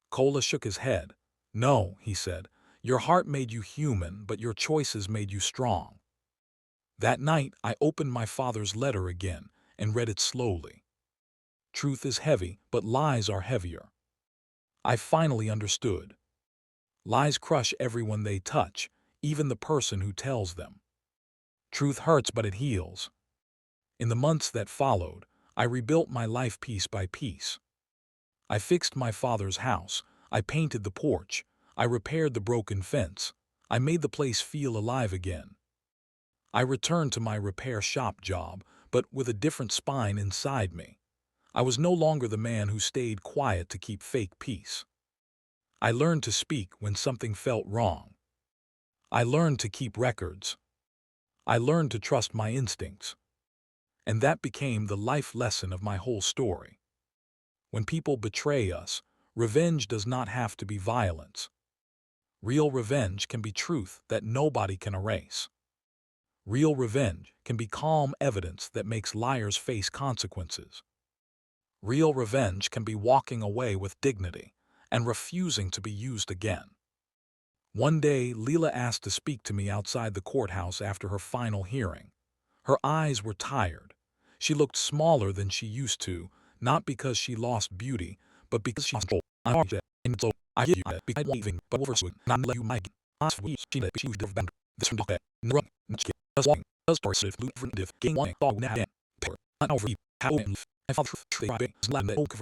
Cola shook his head. "No," he said. "Your heart made you human, but your choices made you strong." That night, I opened my father's letter again and read it slowly. Truth is heavy, but lies are heavier. I finally understood. Lies crush everyone they touch, even the person who tells them. Truth hurts, but it heals. In the months that followed, I rebuilt my life piece by piece. I fixed my father's house. I painted the porch. I repaired the broken fence. I made the place feel alive again. I returned to my repair shop job, but with a different spine inside me. I was no longer the man who stayed quiet to keep fake peace. I learned to speak when something felt wrong. I learned to keep records. I learned to trust my instincts. And that became the life lesson of my whole story. When people betray us, revenge does not have to be violence. Real revenge can be truth that nobody can erase. Real revenge can be calm evidence that makes liars face consequences. Real revenge can be walking away with dignity and refusing to be used again. One day, Leela asked to speak to me outside the courthouse after her final hearing. Her eyes were tired. She looked smaller than she used to, not because she lost beauty, but because she was old. And so I give you that because I waving, but over swing, not let you make. Ask for she let you have been this from the no, does walking, does person, lubricative, game one, dog, nap, pair, not over, how, I found they slap that oak of